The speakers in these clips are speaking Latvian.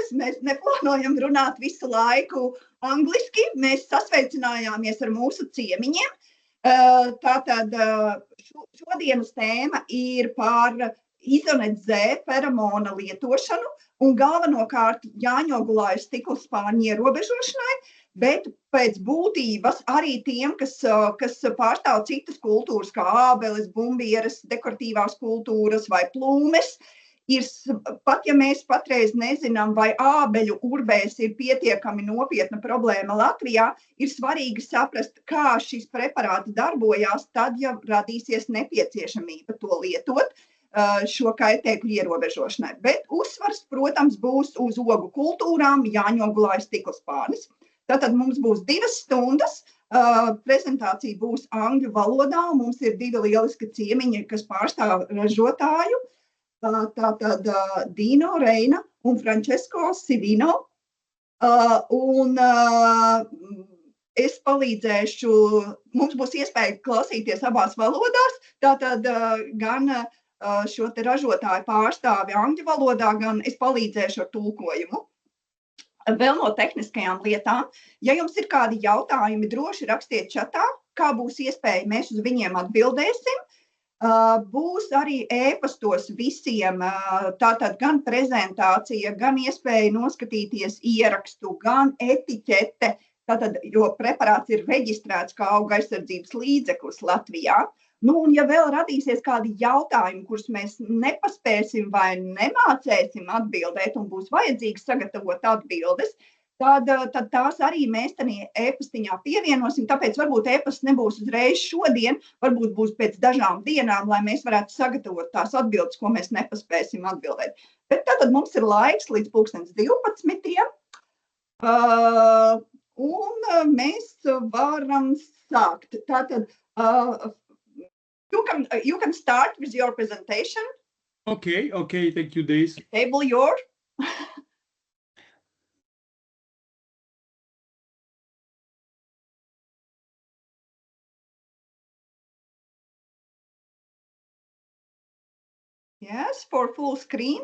Tāpēc mēs neplānojam runāt visu laiku angliski. Mēs sasveicinājāmies ar mūsu ciemiņiem. Tātad šodienas tēma ir par Isonet Z feromona lietošanu un galvenokārt jāņogulāju stikla spārņu ierobežošanai, bet pēc būtības arī tiem, kas pārstāv citas kultūras, kā ābeles, bumbieres, dekoratīvās kultūras vai plūmes, pat ja mēs patreiz nezinām, vai ābeļu urbēs ir pietiekami nopietna problēma Latvijā, ir svarīgi saprast, kā šis preparāts darbojās tad, ja radīsies nepieciešamība to lietot šo kaitēkļu ierobežošanai. Bet uzsvars, protams, būs uz ogu kultūrām, jāņogulāju stikla spārnis. Tātad mums būs 2 stundas, prezentācija būs angļu valodā, un mums ir 2 lieliski ciemiņi, kas pārstāv ražotāju. Tātad Dino Reina un Francesco Sivino. Un es palīdzēšu, mums būs iespēja klausīties abās valodās, tātad gan šo te ražotāju pārstāvi angļu valodā, gan es palīdzēšu ar tulkojumu. Vēl no tehniskajām lietām, ja jums ir kādi jautājumi, droši rakstiet čatā, kā būs iespēja, mēs uz viņiem atbildēsim. Būs arī e-pastos visiem, tātad gan prezentācija, gan iespēja noskatīties ierakstu, gan etiķete, tātad, jo preparāts ir reģistrēts kā auga aizsardzības līdzeklis Latvijā. Nu, un ja vēl radīsies kādi jautājumi, kurus mēs nepaspēsim vai nemācēsim atbildēt un būs vajadzīgs sagatavot atbildes, tad tās arī mēs tādā e-pastiņā pievienosim, tāpēc varbūt e-pasts nebūs uzreiz šodien, varbūt būs pēc dažām dienām, lai mēs varētu sagatavot tās atbildes, ko mēs nepaspēsim atbildēt. Bet tātad mums ir laiks līdz 12. Un mēs varam sākt. Tātad, you can start with your presentation. Okay, thank you, Daisy. Table yours. Yes, for full screen.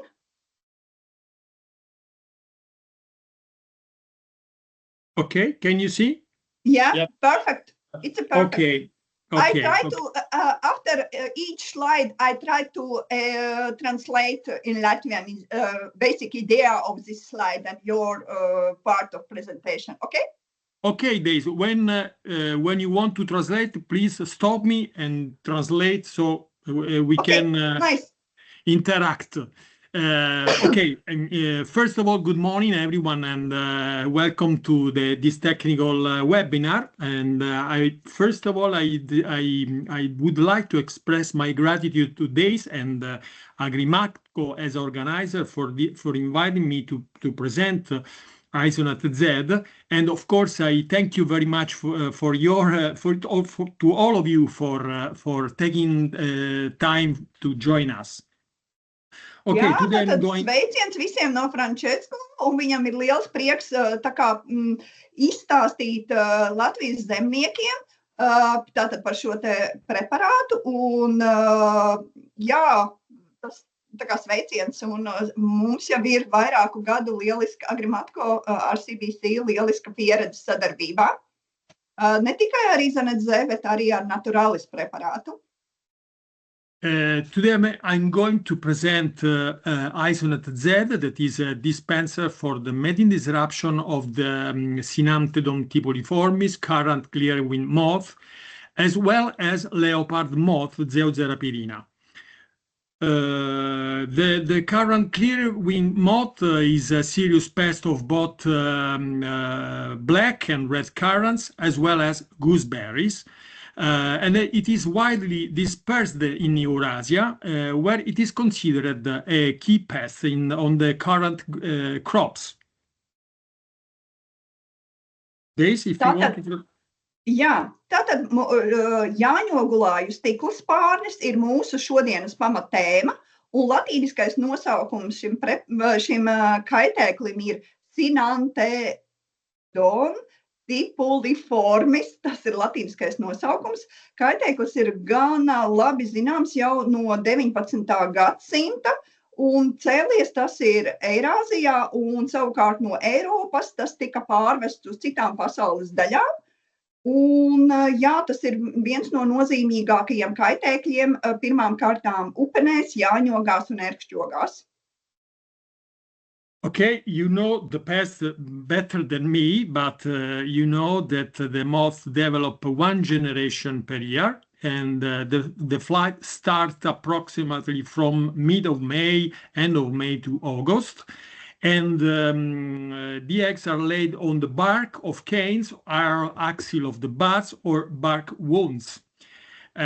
Okay, can you see? Yeah, Yep. Perfect. It's a perfect. Okay. I try to, after each slide, I try to translate in Latvian basic idea of this slide and your part of presentation, okay? Okay, Daisy, when you want to translate, please stop me and translate so we can Nice. interact. Okay, first of all, good morning, everyone, and welcome to this technical webinar. And first of all, I would like to express my gratitude to Daisy and Agrimatco as organizer for inviting me to present Isonet Z. And of course, I thank you very much to all of you for taking time to join us. Okay, Jā, today I'm tātad going. sveiciens visiem no Francesco, un viņam ir liels prieks tā kā izstāstīt Latvijas zemniekiem tātad par šo te preparātu, un jā, tas tā kā sveiciens, un mums jau ir vairāku gadu lieliska Agrimatco RCBC lieliska pieredze sadarbībā, ne tikai ar Isonet Z, bet arī ar Naturalis preparātu. Today I'm going to present Isonet Z, that is a dispenser for the mating disruption of the Synantedon typoliformis, currant clear wing moth, as well as leopard moth, Zeoxera pyrrhina. The current clear wing moth is a serious pest of both black and red currants, as well as gooseberries. And it is widely dispersed in Eurasia, where it is considered a key pest on the current crops. Daisy, if you want to... Jā, tātad jāņogulāju stikla spārnis ir mūsu šodienas pamatēma, un latīniskais nosaukums šim kaitēklim ir Synantedon typoliformis, tas ir latīniskais nosaukums. Kaitēklis ir gan labi zināms jau no 19. gadsimta, un cēlies tas ir Eirāzijā, un savukārt no Eiropas tas tika pārvests uz citām pasaules daļām. Un, jā, tas ir viens no nozīmīgākajiem kaitēkļiem pirmām kārtām upenēs, jāņogās un ērkšķogās. Okay, you know the pest better than me, but you know that the moths develop one generation per year, and the flight starts approximately from mid of May, end of May to August. And the eggs are laid on the bark of canes, or axil of the buds, or bark wounds. 2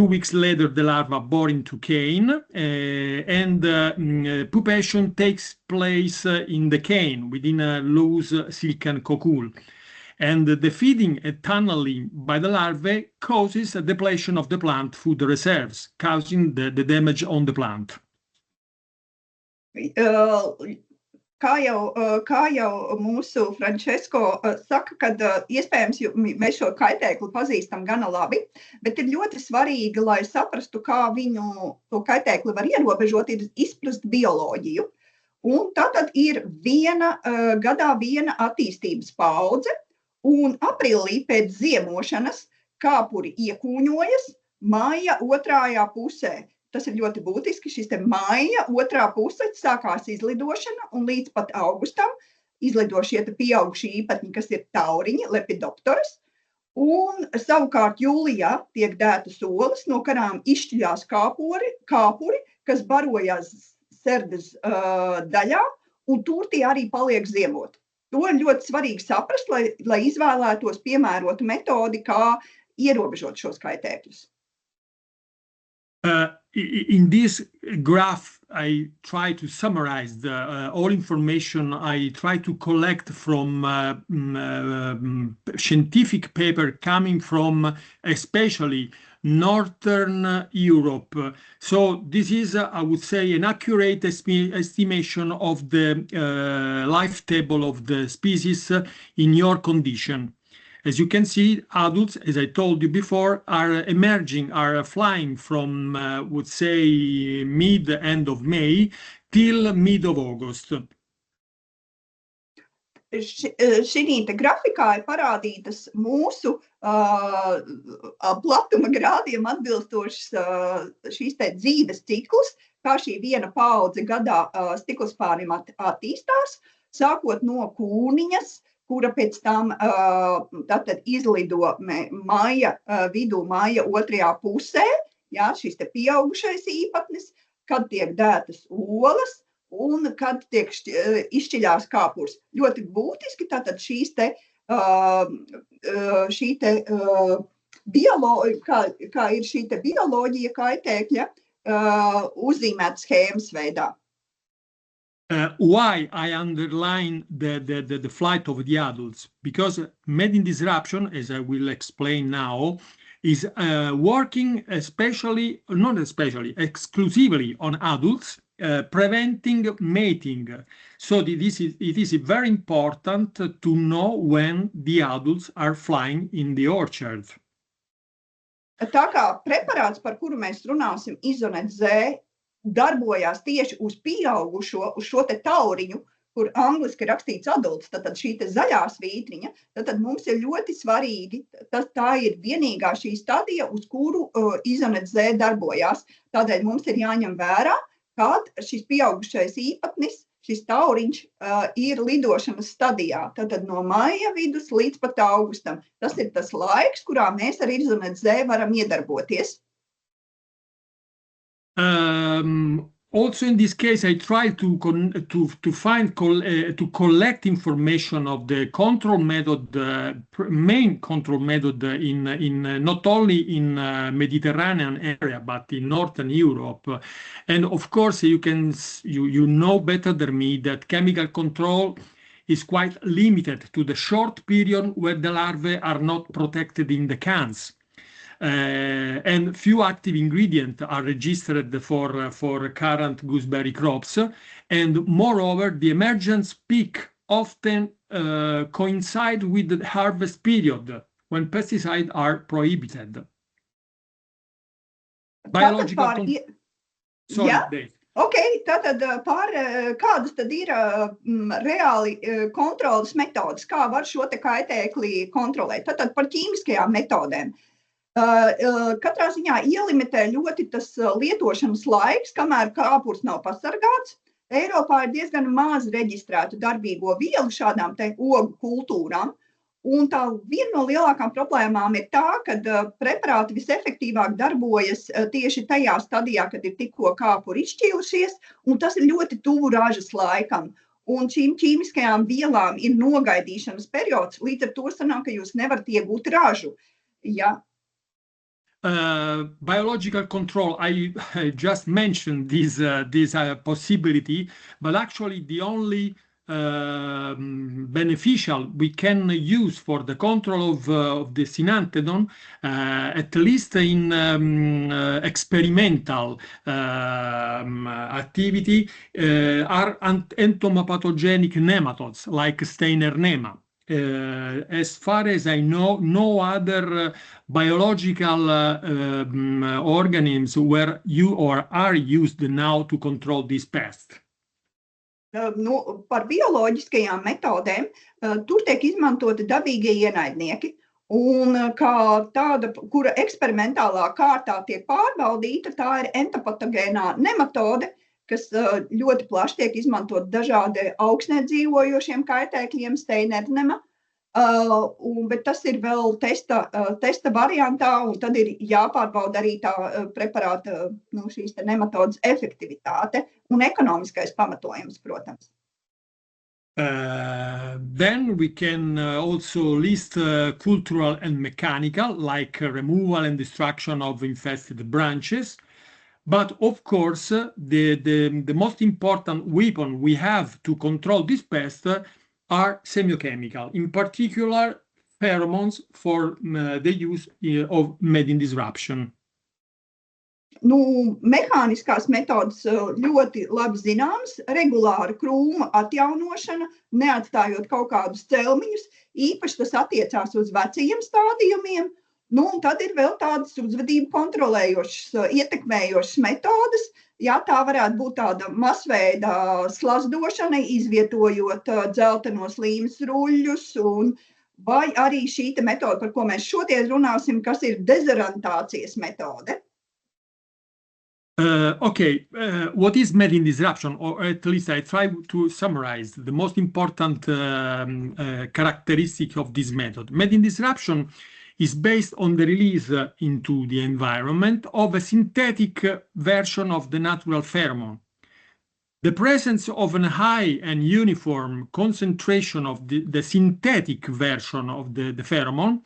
weeks later, the larva bore into cane, and pupation takes place in the cane within a loose silken cocoon. And the feeding and tunneling by the larvae causes a depletion of the plant food reserves, causing the damage on the plant. Kā jau mūsu Francesco saka, kad iespējams mēs šo kaitēkli pazīstam gana labi, bet ir ļoti svarīgi, lai saprastu, kā viņu to kaitēkli var ierobežot, ir izprast bioloģiju. Un tātad ir gadā viena attīstības paudze, un aprīlī pēc ziemošanas kāpuri iekūņojas maija otrajā pusē. Tas ir ļoti būtiski, šis te maija otrā puse sākās izlidošana, un līdz pat augustam izlido šie pieaugušie īpatņi, kas ir tauriņi, lepidopteras, un savukārt jūlijā tiek dētas olas, no karām izšķiļās kāpuri, kas barojās Serdes daļā, un tur tie arī paliek ziemot. To ir ļoti svarīgi saprast, lai izvēlētos piemērotu metodi, kā ierobežot šos kaitēkļus. In this graph, I try to summarize all information I try to collect from scientific paper coming from especially Northern Europe. So this is, I would say, an accurate estimation of the life table of the species in your condition. As you can see, adults, as I told you before, are flying from, would say, end of May till mid of August. Šī grafikā ir parādītas mūsu platuma grādiem atbilstošs šīs dzīves ciklus, kā šī viena paudze gadā stiklospārnim attīstās, sākot no kūniņas, kura pēc tam tātad izlido vidū maija otrajā pusē, jā, šis te pieaugušais īpatnis, kad tiek dētas olas un kad tiek izšķiļās kāpurs. Ļoti būtiski tātad šī bioloģija, kā ir šī te bioloģija kaitēkļa uzzīmēta schēmas veidā. Why I underline the flight of the adults? Because mating disruption, as I will explain now, is working exclusively on adults, preventing mating. So it is very important to know when the adults are flying in the orchard. Tā kā preparāts, par kuru mēs runāsim, Isonet Z, darbojās tieši uz pieaugušo, uz šo te tauriņu, kur angliski rakstīts adults, tad šī te zaļā svītriņa, tad mums ir ļoti svarīgi, tā ir vienīgā šī stadija, uz kuru Isonet Z darbojās. Tādēļ mums ir jāņem vērā, kad šis pieaugušais īpatnis, šis tauriņš ir lidošanas stadijā. Tātad no maija vidus līdz pat augustam. Tas ir tas laiks, kurā mēs ar Isonet Z varam iedarboties. Also, in this case, I try to collect information of the control method, main control method in not only in Mediterranean area but in Northern Europe. And of course, you know better than me that chemical control is quite limited to the short period where the larvae are not protected in the cans. And few active ingredients are registered for current gooseberry crops, and moreover, the emergence peak often coincide with the harvest period when pesticides are prohibited. solid base. Okay, tātad kādas tad ir reāli kontrolas metodas, kā var šo te kaitēkli kontrolēt? Tātad par ķīmiskajām metodēm. Katrā ziņā ielimitē ļoti tas lietošanas laiks, kamēr kāpurs nav pasargāts. Eiropā ir diezgan maz reģistrētu darbīgo vielu šādām te ogu kultūrām. Un tā viena no lielākām problēmām ir tā, ka preparāti visefektīvāk darbojas tieši tajā stadijā, kad ir tikko kāpuri izšķīlušies, un tas ir ļoti tuvu ražas laikam. Un šīm ķīmiskajām vielām ir nogaidīšanas periods, līdz ar to sanāk, ka jūs nevarat iegūt ražu. Ja. Biological control, I just mentioned this possibility, but actually the only beneficial we can use for the control of the synanthedon, at least in experimental activity, are entomopathogenic nematodes like Steinernema. As far as I know, no other biological organisms were or are used now to control this pest. Par bioloģiskajām metodēm tur tiek izmantoti dabīgie ienaidnieki, un kā tāda, kura eksperimentālā kārtā tiek pārbaudīta, tā ir entopatogēnā nematode, kas ļoti plaši tiek izmantot dažādi augsnē dzīvojošiem kaitēkļiem, Steinernema, bet tas ir vēl testa variantā, un tad ir jāpārbauda arī tā preparāta, šīs te nematodas efektivitāte un ekonomiskais pamatojums, protams. Then we can also list cultural and mechanical, like removal and destruction of infested branches. But of course, the most important weapon we have to control this pest are semiochemical, in particular pheromones for the use of mating disruption. Mehāniskās metodas ļoti labi zināmas, regulāra krūma atjaunošana, neatstājot kaut kādus celmiņus, īpaši tas attiecās uz vecajiem stādījumiem, un tad ir vēl tādas uzvedību kontrolējošas, ietekmējošas metodas, tā varētu būt tāda masveida slazdošana, izvietojot dzeltenos līmes ruļļus, vai arī šī metode, par ko mēs šodien runāsim, kas ir dezorantācijas metode. What is mating disruption, or at least I try to summarize the most important characteristic of this method. Mating disruption is based on the release into the environment of a synthetic version of the natural pheromone. The presence of a high and uniform concentration of the synthetic version of the pheromone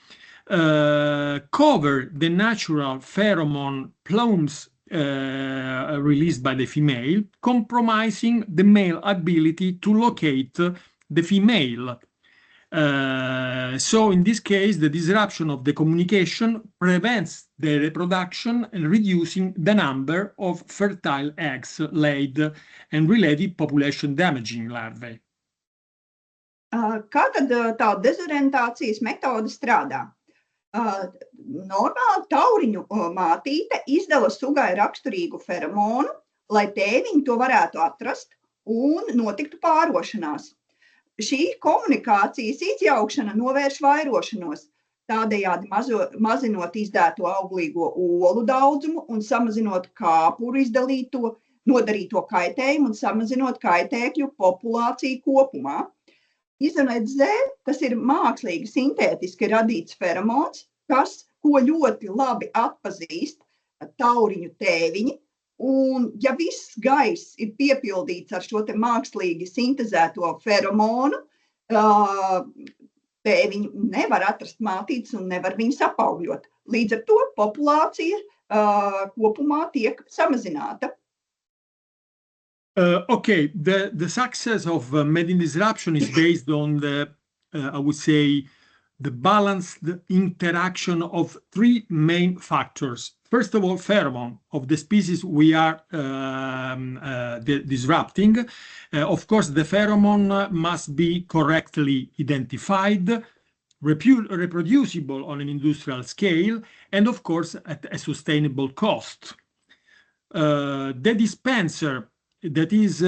cover the natural pheromone plumes released by the female, compromising the male ability to locate the female. So in this case, the disruption of the communication prevents the reproduction and reducing the number of fertile eggs laid and related population damaging larvae. Kā tad tā dezorientācijas metode strādā? Normāli tauriņu mātīte izdala sugai raksturīgu feromonu, lai tēviņi to varētu atrast un notiktu pārošanās. Šī komunikācijas izjaukšana novērš vairošanos, tādējādi mazinot izdēto auglīgo olu daudzumu un samazinot kāpuru nodarīto kaitējumu un samazinot kaitēkļu populāciju kopumā. Izonēt Z, tas ir mākslīgi sintētiski radīts feromons, ko ļoti labi atpazīst tauriņu tēviņi. Un, ja viss gaiss ir piepildīts ar šo te mākslīgi sintezēto feromonu, tēviņi nevar atrast mātītes un nevar viņus apaugļot. Līdz ar to populācija kopumā tiek samazināta. The success of mating disruption is based on I would say, the balanced interaction of three main factors. First of all, pheromone of the species we are disrupting. Of course, the pheromone must be correctly identified, reproducible on an industrial scale, and of course, at a sustainable cost. the dispenser that is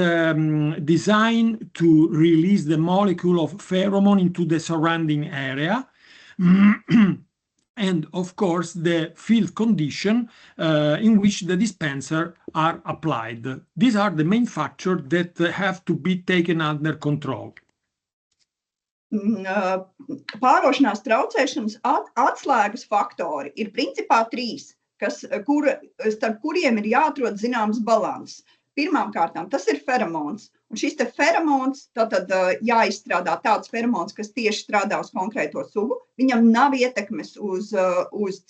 designed to release the molecule of pheromone into the surrounding area. And of course, the field condition in which the dispenser are applied. These are the main factors that have to be taken under control. Pārošanās traucēšanas atslēgas faktori ir principā 3, starp kuriem ir jāatrod zināms balans. Pirmkārtām, tas ir feromons. Un šis te feromons, tātad jāizstrādā tāds feromons, kas tieši strādā uz konkrēto sugu. Viņam nav ietekmes uz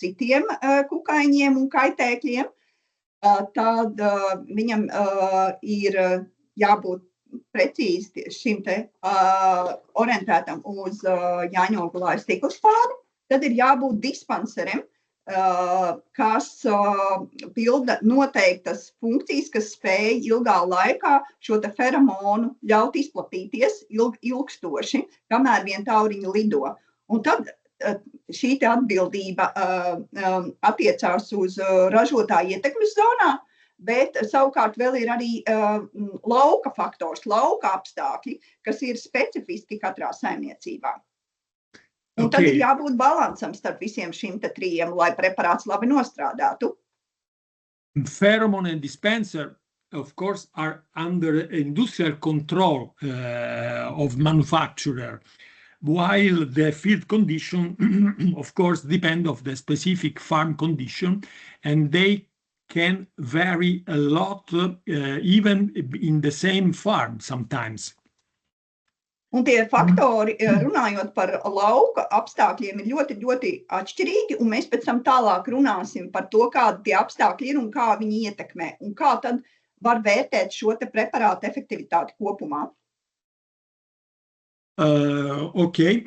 citiem kukaiņiem un kaitēkļiem. Tad viņam ir jābūt precīzi šim te orientētam uz jāņogulāju stiklspāni. Tad ir jābūt dispanserem, kas pilda noteiktas funkcijas, kas spēj ilgā laikā šo te feromonu ļaut izplatīties ilgstoši, kamēr vien tauriņi lido. Un tad šī te atbildība attiecās uz ražotāju ietekmes zonā, bet savukārt vēl ir arī lauka faktors, lauka apstākļi, kas ir specifiski katrā saimniecībā. Un tad ir jābūt balansam starp visiem šiem te 3, lai preparāts labi nostrādātu. Pheromone and dispenser, of course, are under industrial control of manufacturer, while the field condition, of course, depend on the specific farm condition, and they can vary a lot, even in the same farm sometimes. Un tie faktori, runājot par lauka apstākļiem, ir ļoti, ļoti atšķirīgi, un mēs pēc tam tālāk runāsim par to, kādi tie apstākļi ir un kā viņi ietekmē, un kā tad var vērtēt šo te preparātu efektivitāti kopumā. Okay,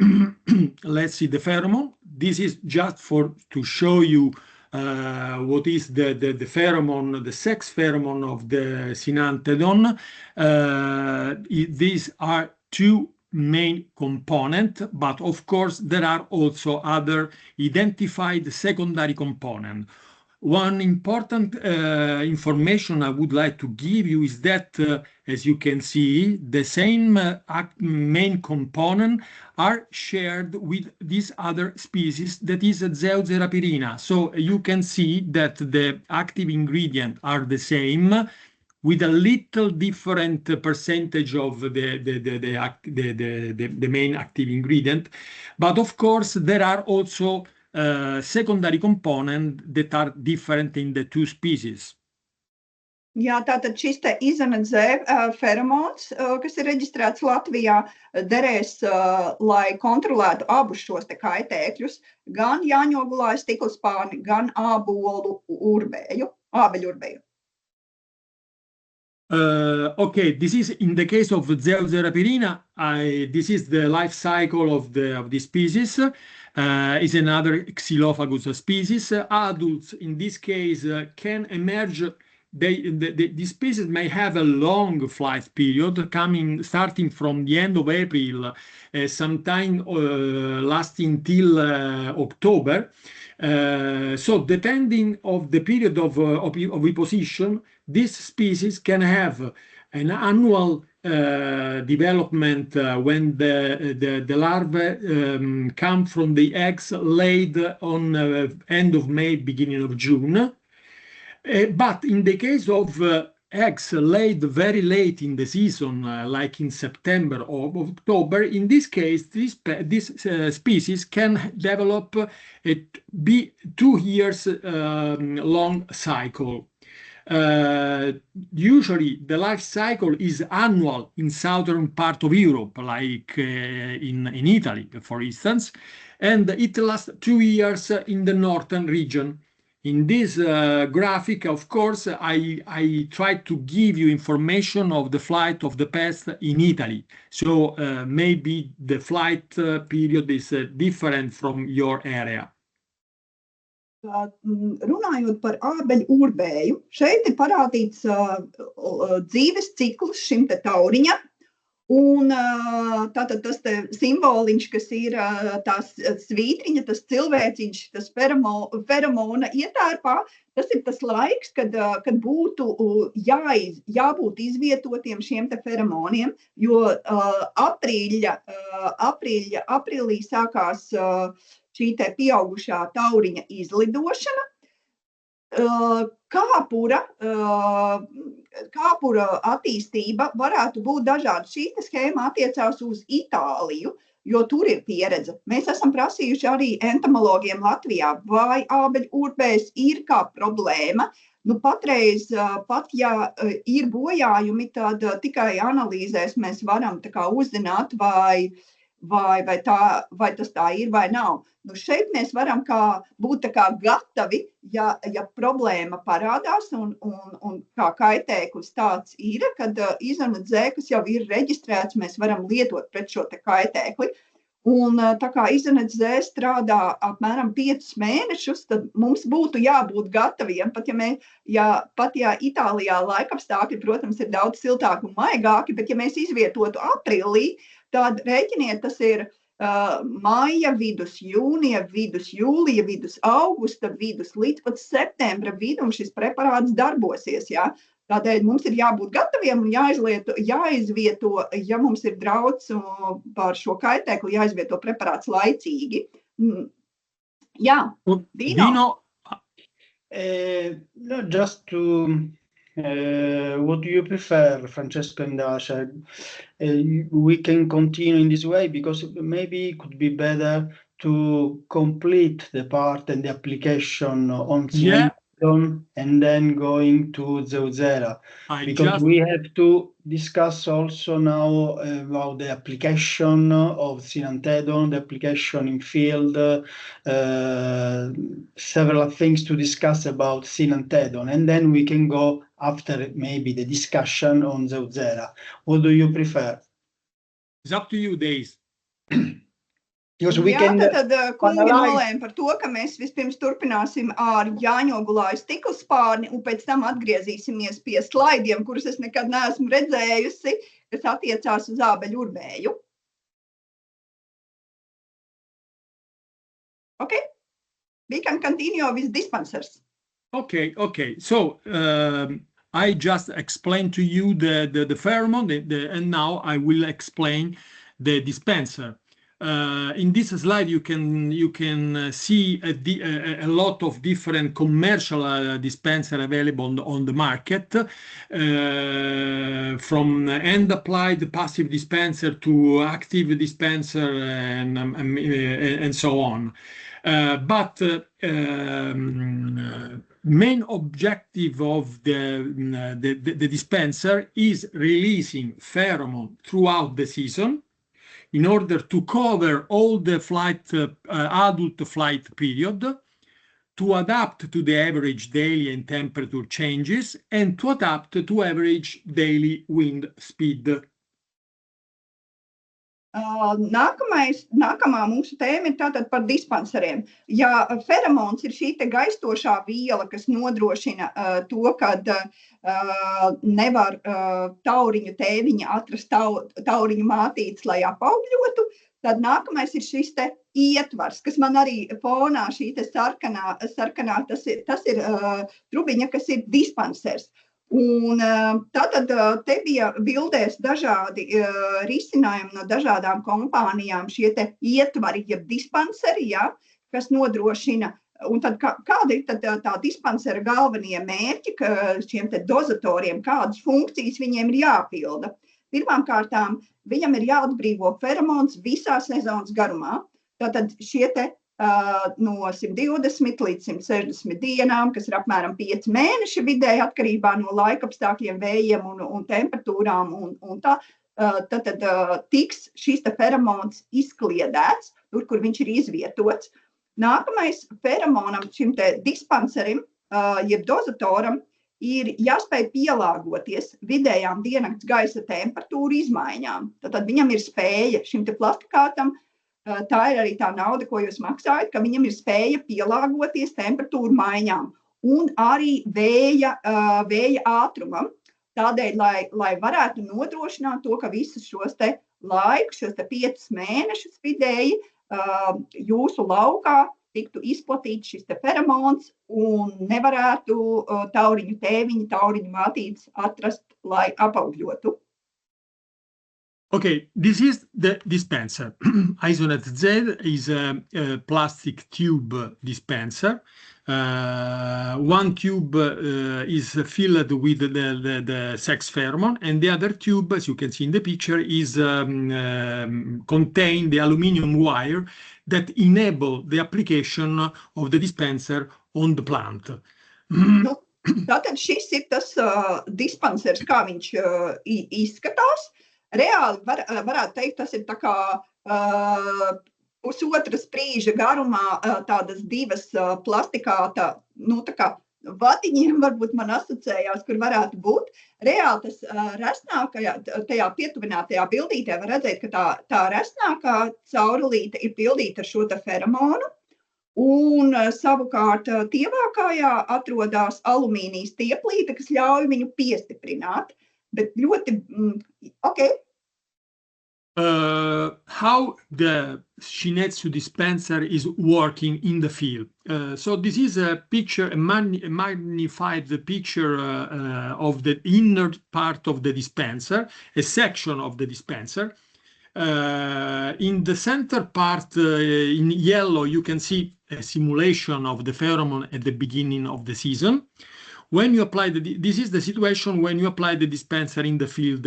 let's see the pheromone. This is just to show you what is the pheromone, the sex pheromone of the Synanthedon. These are 2 main components, but of course there are also other identified secondary components. One important information I would like to give you is that, as you can see, the same main component are shared with this other species, that is Zeuxerapirina. So you can see that the active ingredients are the same, with a little different percentage of the main active ingredient. But of course, there are also secondary components that are different in the 2 species. Jā, tātad šis te izanadzē feromons, kas ir reģistrēts Latvijā, derēs, lai kontrolētu abus šos te kaitēkļus, gan jāņogulāju stiklspāni, gan ābeļu urbēju. Okay, this is in the case of Zeuxerapirina. This is the life cycle of the species. Is another Xylophagus species. Adults, in this case, can emerge. The species may have a long flight period, starting from the end of April, sometime lasting till October. So, depending on the period of oviposition, this species can have an annual development when the larvae come from the eggs laid on end of May, beginning of June. But in the case of eggs laid very late in the season, like in September or October, in this case, this species can develop a 2 years long cycle. Usually the life cycle is annual in southern part of Europe, like in Italy, for instance, and it lasts 2 years in the northern region. In this graphic, of course, I try to give you information of the flight of the pest in Italy. So maybe the flight period is different from your area. Runājot par ābeļu urbēju, šeit ir parādīts dzīves cikls šim te tauriņam, Un tātad tas simboliņš, kas ir tās svītriņa, tas cilvēciņš, tas feromona ietērpā, tas ir tas laiks, kad būtu jābūt izvietotiem šiem te feromoniem, jo aprīlī sākās šī te pieaugušā tauriņa izlidošana. Kāpura attīstība varētu būt dažāda. Šī schēma attiecās uz Itāliju, jo tur ir pieredze. Mēs esam prasījuši arī entomologiem Latvijā, vai ābeļu urbēs ir kā problēma. Nu, patreiz, pat ja ir bojājumi, tad tikai analīzēs mēs varam tā kā uzzināt, vai tas tā ir vai nav. Nu, šeit mēs varam būt tā kā gatavi, ja problēma parādās un kā kaitēklis tāds ir, kad izanadzē, kas jau ir reģistrēts, mēs varam lietot pret šo te kaitēkli. Un tā kā izanadzē strādā apmēram 5 mēnešus, tad mums būtu jābūt gataviem, pat ja Itālijā laikapstākļi, protams, ir daudz siltāki un maigāki, bet ja mēs izvietotu aprīlī, tad rēķiniet, tas ir maija vidus, jūnija vidus, jūlija vidus, augusta vidus, līdz pat septembra vidum šis preparāts darbosies. Ja? Tādēļ mums ir jābūt gataviem un jāizvieto, ja mums ir drauds par šo kaitēkli, jāizvieto preparāts laicīgi. Jā, Dino. No, just to... what do you prefer, Francesco and Dasha? We can continue in this way because maybe it could be better to complete the part and the application on Cinantedon and then going to Zevzera. Because we have to discuss also now about the application of Cinantedon, the application in field, several things to discuss about Cinantedon, and then we can go after maybe the discussion on Zevzera. What do you prefer? It's up to you, Days. Tad kungi nolēma par to, ka mēs vispirms turpināsim ar Jāņogulāju stiklspārni un pēc tam atgriezīsimies pie slaidiem, kurus es nekad neesmu redzējusi, kas attiecās uz ābeļu urbēju. Okay? We can continue with dispensers. Okay. So I just explained to you the pheromone, and now I will explain the dispenser. In this slide, you can see a lot of different commercial dispenser available on the market, from end-applied passive dispenser to active dispenser and so on. But main objective of the dispenser is releasing pheromone throughout the season in order to cover all the adult flight period, to adapt to the average daily and temperature changes, and to adapt to average daily wind speed. Nākamā mūsu tēma ir tātad par dispenseriem. Ja feromons ir šī te gaistošā viela, kas nodrošina to, kad nevar tauriņu tēviņa atrast tauriņu mātītes, lai apaugļotu, tad nākamais ir šis te ietvars, kas man arī fonā šī te sarkanā, tas ir trubiņa, kas ir dispensers. Un tātad te bija bildēs dažādi risinājumi no dažādām kompānijām, šie te ietvari, jeb dispenseri, ja, kas nodrošina. Un tad kāda ir tad tā dispensera galvenie mērķi šiem te dozatoriem, kādas funkcijas viņiem ir jāpilda? Pirmām kārtām, viņam ir jāatbrīvo feromons visā sezonas garumā. Tātad šie te no 120 līdz 160 dienām, kas ir apmēram 5 mēneši vidēji atkarībā no laikapstākļiem, vējiem un temperatūrām. Un tad tiks šis te feromons izkliedēts, tur, kur viņš ir izvietots. Nākamais feromonam, šim te dispenserim, jeb dozatoram, ir jāspēj pielāgoties vidējām diennakts gaisa temperatūru izmaiņām. Tad viņam ir spēja šim te plastikātam, tā ir arī tā nauda, ko jūs maksājat, ka viņam ir spēja pielāgoties temperatūru maiņām un arī vēja ātrumam. Tādēļ, lai varētu nodrošināt to, ka visus šos te laikus, šos te 5 mēnešus vidēji, jūsu laukā tiktu izplatīts šis te feromons un nevarētu tauriņu tēviņi, tauriņu mātītes atrast, lai apaugļotu. Okay, this is the dispenser. Isonet Z is a plastic tube dispenser. One tube is filled with the sex pheromone, and the other tube, as you can see in the picture, is contain the aluminum wire that enable the application of the dispenser on the plant. Nu, tātad šis ir tas dispensers, kā viņš izskatās. Reāli varētu teikt, tas ir tā kā pusotra sprīža garumā tādas divas plastikāta, nu tā kā vatiņiem varbūt man asociējās, kur varētu būt. Reāli tas resnākajā, tajā pietuvinātajā bildītē var redzēt, ka tā resnākā caurulīte ir pildīta ar šo te feromonu, un savukārt tievākajā atrodās alumīnijas tieplīte, kas ļauj viņu piestiprināt. Bet ļoti, okay. How the Shin-Etsu dispenser is working in the field. So this is a picture, a magnified picture of the inner part of the dispenser, a section of the dispenser. In the center part, in yellow, you can see a simulation of the pheromone at the beginning of the season. When you apply this is the situation when you apply the dispenser in the field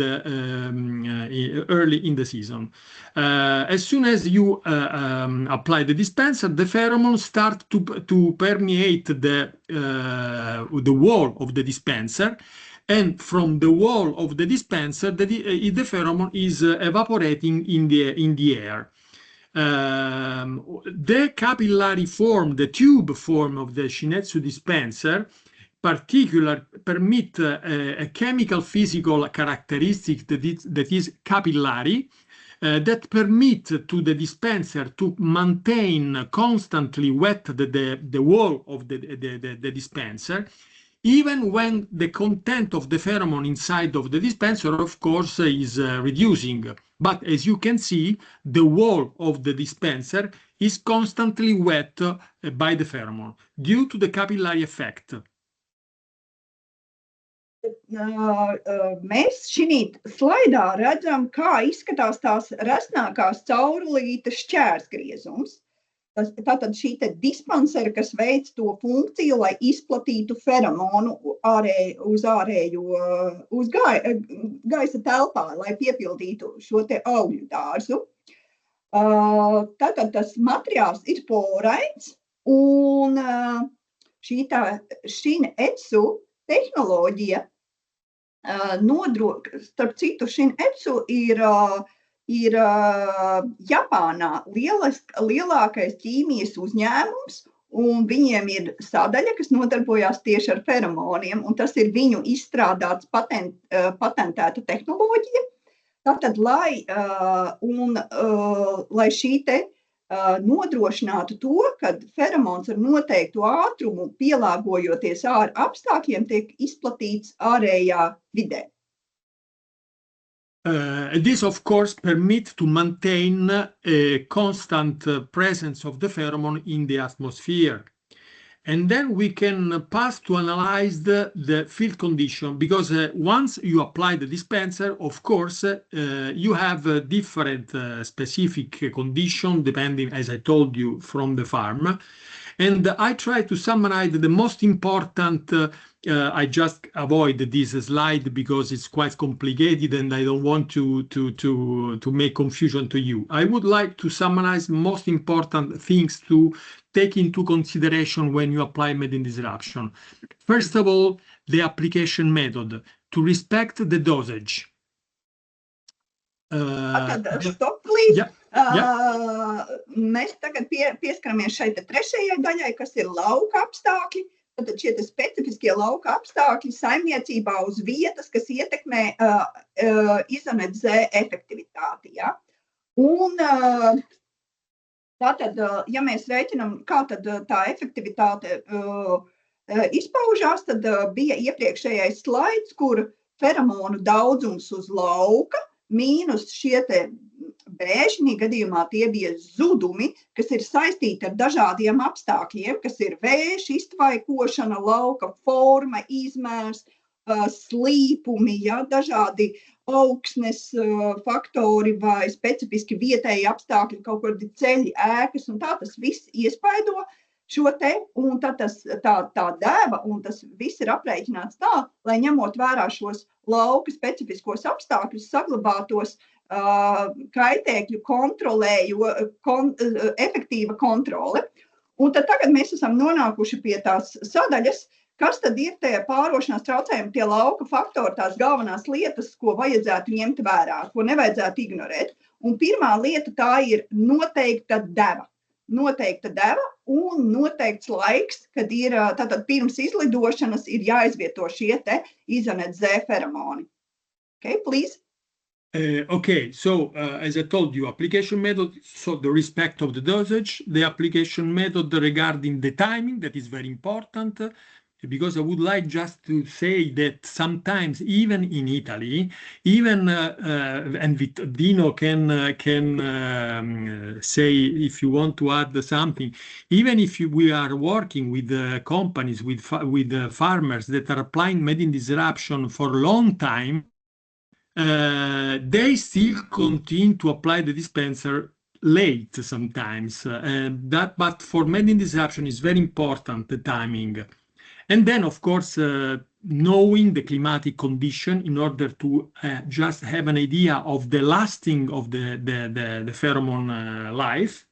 early in the season. As soon as you apply the dispenser, the pheromones start to permeate the wall of the dispenser, and from the wall of the dispenser, the pheromone is evaporating in the air. The capillary form, the tube form of the Shin-Etsu dispenser, particular permit a chemical physical characteristic that is capillary, that permit to the dispenser to maintain constantly wet the wall of the dispenser, even when the content of the pheromone inside of the dispenser, of course, is reducing. But as you can see, the wall of the dispenser is constantly wet by the pheromone due to the capillary effect. Mēs šī slaidā redzam, kā izskatās tās resnākās caurulītes šķērsgriezums. Tātad šī te dispensera, kas veic to funkciju, lai izplatītu feromonu uz gaisa telpā, lai piepildītu šo te augļu dārzu. Tātad tas materiāls ir porains, un šī Shin-Etsu tehnoloģija starp citu, Shin-Etsu ir Japānā lielākais ķīmijas uzņēmums, un viņiem ir sadaļa, kas nodarbojās tieši ar feromoniem, un tas ir viņu izstrādāts patentēta tehnoloģija. Tātad, lai šī te nodrošinātu to, kad feromons ar noteiktu ātrumu, pielāgojoties apstākļiem, tiek izplatīts ārējā vidē. This, of course, permits to maintain a constant presence of the pheromone in the atmosphere. And then we can pass to analyze the field condition, because once you apply the dispenser, of course, you have a different specific condition depending, as I told you, from the farm. And I try to summarize the most important. I just avoid this slide because it's quite complicated and I don't want to make confusion to you. I would like to summarize most important things to take into consideration when you apply Methane disruption. First of all, the application method, to respect the dosage. Stop, please. Mēs tagad pieskaramies šeit trešajai daļai, kas ir lauka apstākļi. Tad šie specifiskie lauka apstākļi saimniecībā uz vietas, kas ietekmē Isonet Z efektivitāti. Ja? Un tātad, ja mēs rēķinam, kā tad tā efektivitāte izpaužās, tad bija iepriekšējais slaids, kur feromonu daudzums uz lauka, mīnus šie te bēžņi, gadījumā tie bija zudumi, kas ir saistīti ar dažādiem apstākļiem, kas ir vējš, iztvaikošana, lauka forma, izmērs, slīpumi, ja, dažādi augsnes faktori vai specifiski vietēji apstākļi, kaut kādi ceļi, ēkas, un tā tas viss iespaido šo te, un tad tā deva, un tas viss ir aprēķināts tā, lai ņemot vērā šos lauka specifiskos apstākļus, saglabātos kaitēkļu efektīva kontrole. Un tad tagad mēs esam nonākuši pie tās sadaļas, kas tad ir tie pārošanās traucējumi, tie lauka faktori, tās galvenās lietas, ko vajadzētu ņemt vērā, ko nevajadzētu ignorēt. Un pirmā lieta tā ir noteikta deva. Noteikta deva un noteikts laiks, kad ir tātad pirms izlidošanas ir jāizvieto šie te Isonet Z feromoni. Okay, please. Okay, so as I told you, application method, so the respect of the dosage, the application method regarding the timing, that is very important, because I would like just to say that sometimes, even in Italy, even and Dino can say if you want to add something, even if we are working with companies, with farmers that are applying medin disruption for a long time, they still continue to apply the dispenser late sometimes. But for medin disruption is very important, the timing. And then, of course, knowing the climatic condition in order to just have an idea of the lasting of the pheromone life.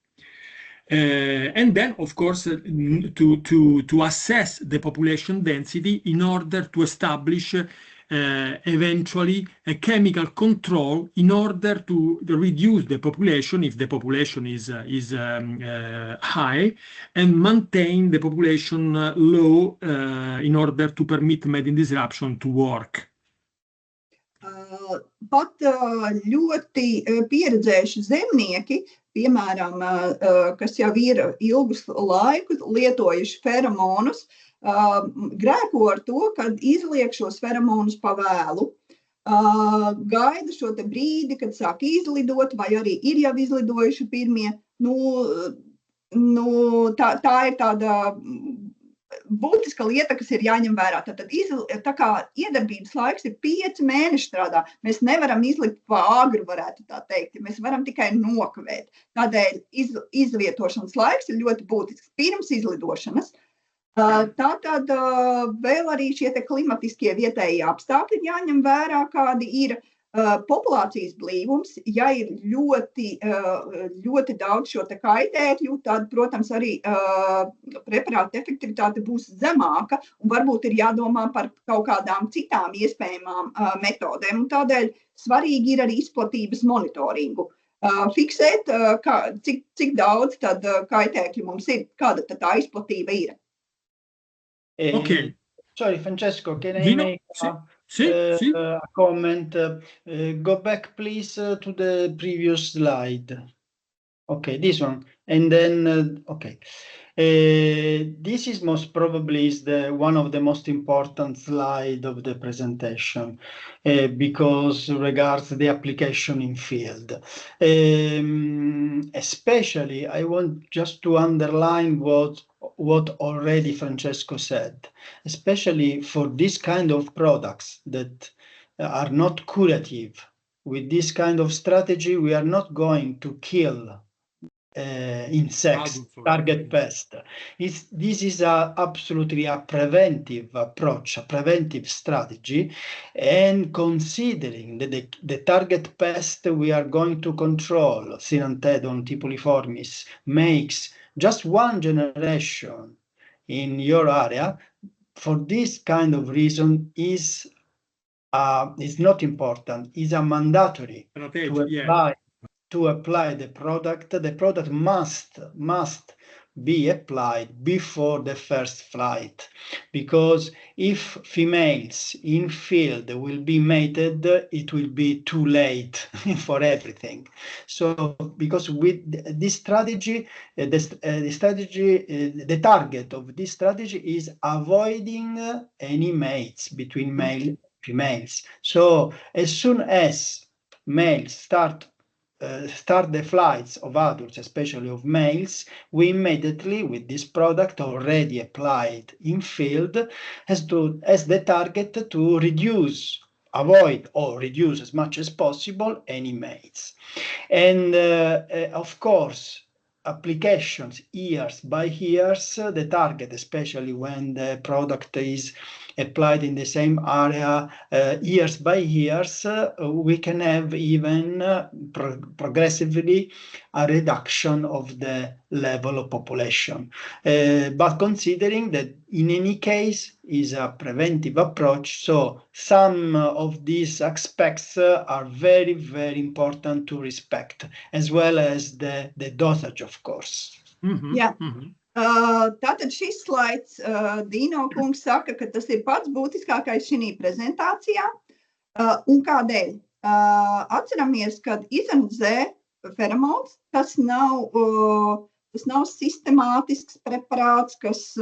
And then, of course, to assess the population density in order to establish eventually a chemical control in order to reduce the population if the population is high, and maintain the population low in order to permit medin disruption to work. Pat ļoti pieredzējuši zemnieki, piemēram, kas jau ir ilgus laikus lietojuši feromonus, grēko ar to, kad izliek šos feromonus pa vēlu, gaida šo te brīdi, kad sāk izlidot, vai arī ir jau izlidojuši pirmie. Tā ir tāda būtiska lieta, kas ir jāņem vērā. Tā kā iedarbības laiks ir 5 mēneši strādā, mēs nevaram izlikt pa āgru, varētu tā teikt. Mēs varam tikai nokavēt. Tādēļ izvietošanas laiks ir ļoti būtisks pirms izlidošanas. Tātad vēl arī šie te klimatiskie vietējie apstākļi jāņem vērā, kādi ir populācijas blīvums. Ja ir ļoti daudz šo te kaitēkļu, tad, protams, arī preparāta efektivitāte būs zemāka, un varbūt ir jādomā par kaut kādām citām iespējamām metodēm. Un tādēļ svarīgi ir arī izplatības monitoringu. Fiksēt, cik daudz tad kaitēkļu mums ir, kāda tad tā izplatība ir. Okay. Sorry, Francesco, can I make a comment? Go back, please, to the previous slide. Okay, this one. And then, okay. This is most probably is one of the most important slide of the presentation because regards the application in field. Especially, I want just to underline what already Francesco said, especially for this kind of products that are not curative. With this kind of strategy, we are not going to kill insects, target pest. This is absolutely a preventive approach, a preventive strategy, and considering that the target pest we are going to control, Cynanthedon tipuliformis, makes just one generation in your area, for this kind of reason is not important, is a mandatory to apply the product. The product must be applied before the first flight, because if females in field will be mated, it will be too late for everything. So because with this strategy, the target of this strategy is avoiding any mates between male females. So as soon as males start the flights of adults, especially of males, we immediately, with this product already applied in field, as the target to avoid or reduce as much as possible any mates. And of course, applications years by years, the target, especially when the product is applied in the same area years by years, we can have even progressively a reduction of the level of population. But considering that in any case is a preventive approach, so some of these aspects are very, very important to respect, as well as the dosage, of course. Jā. Tātad šis slaids, Dino kungs saka, ka tas ir pats būtiskākais šī prezentācijā. Un kādēļ? Atceramies, ka izanozē feromons, tas nav sistemātisks preparāts, kas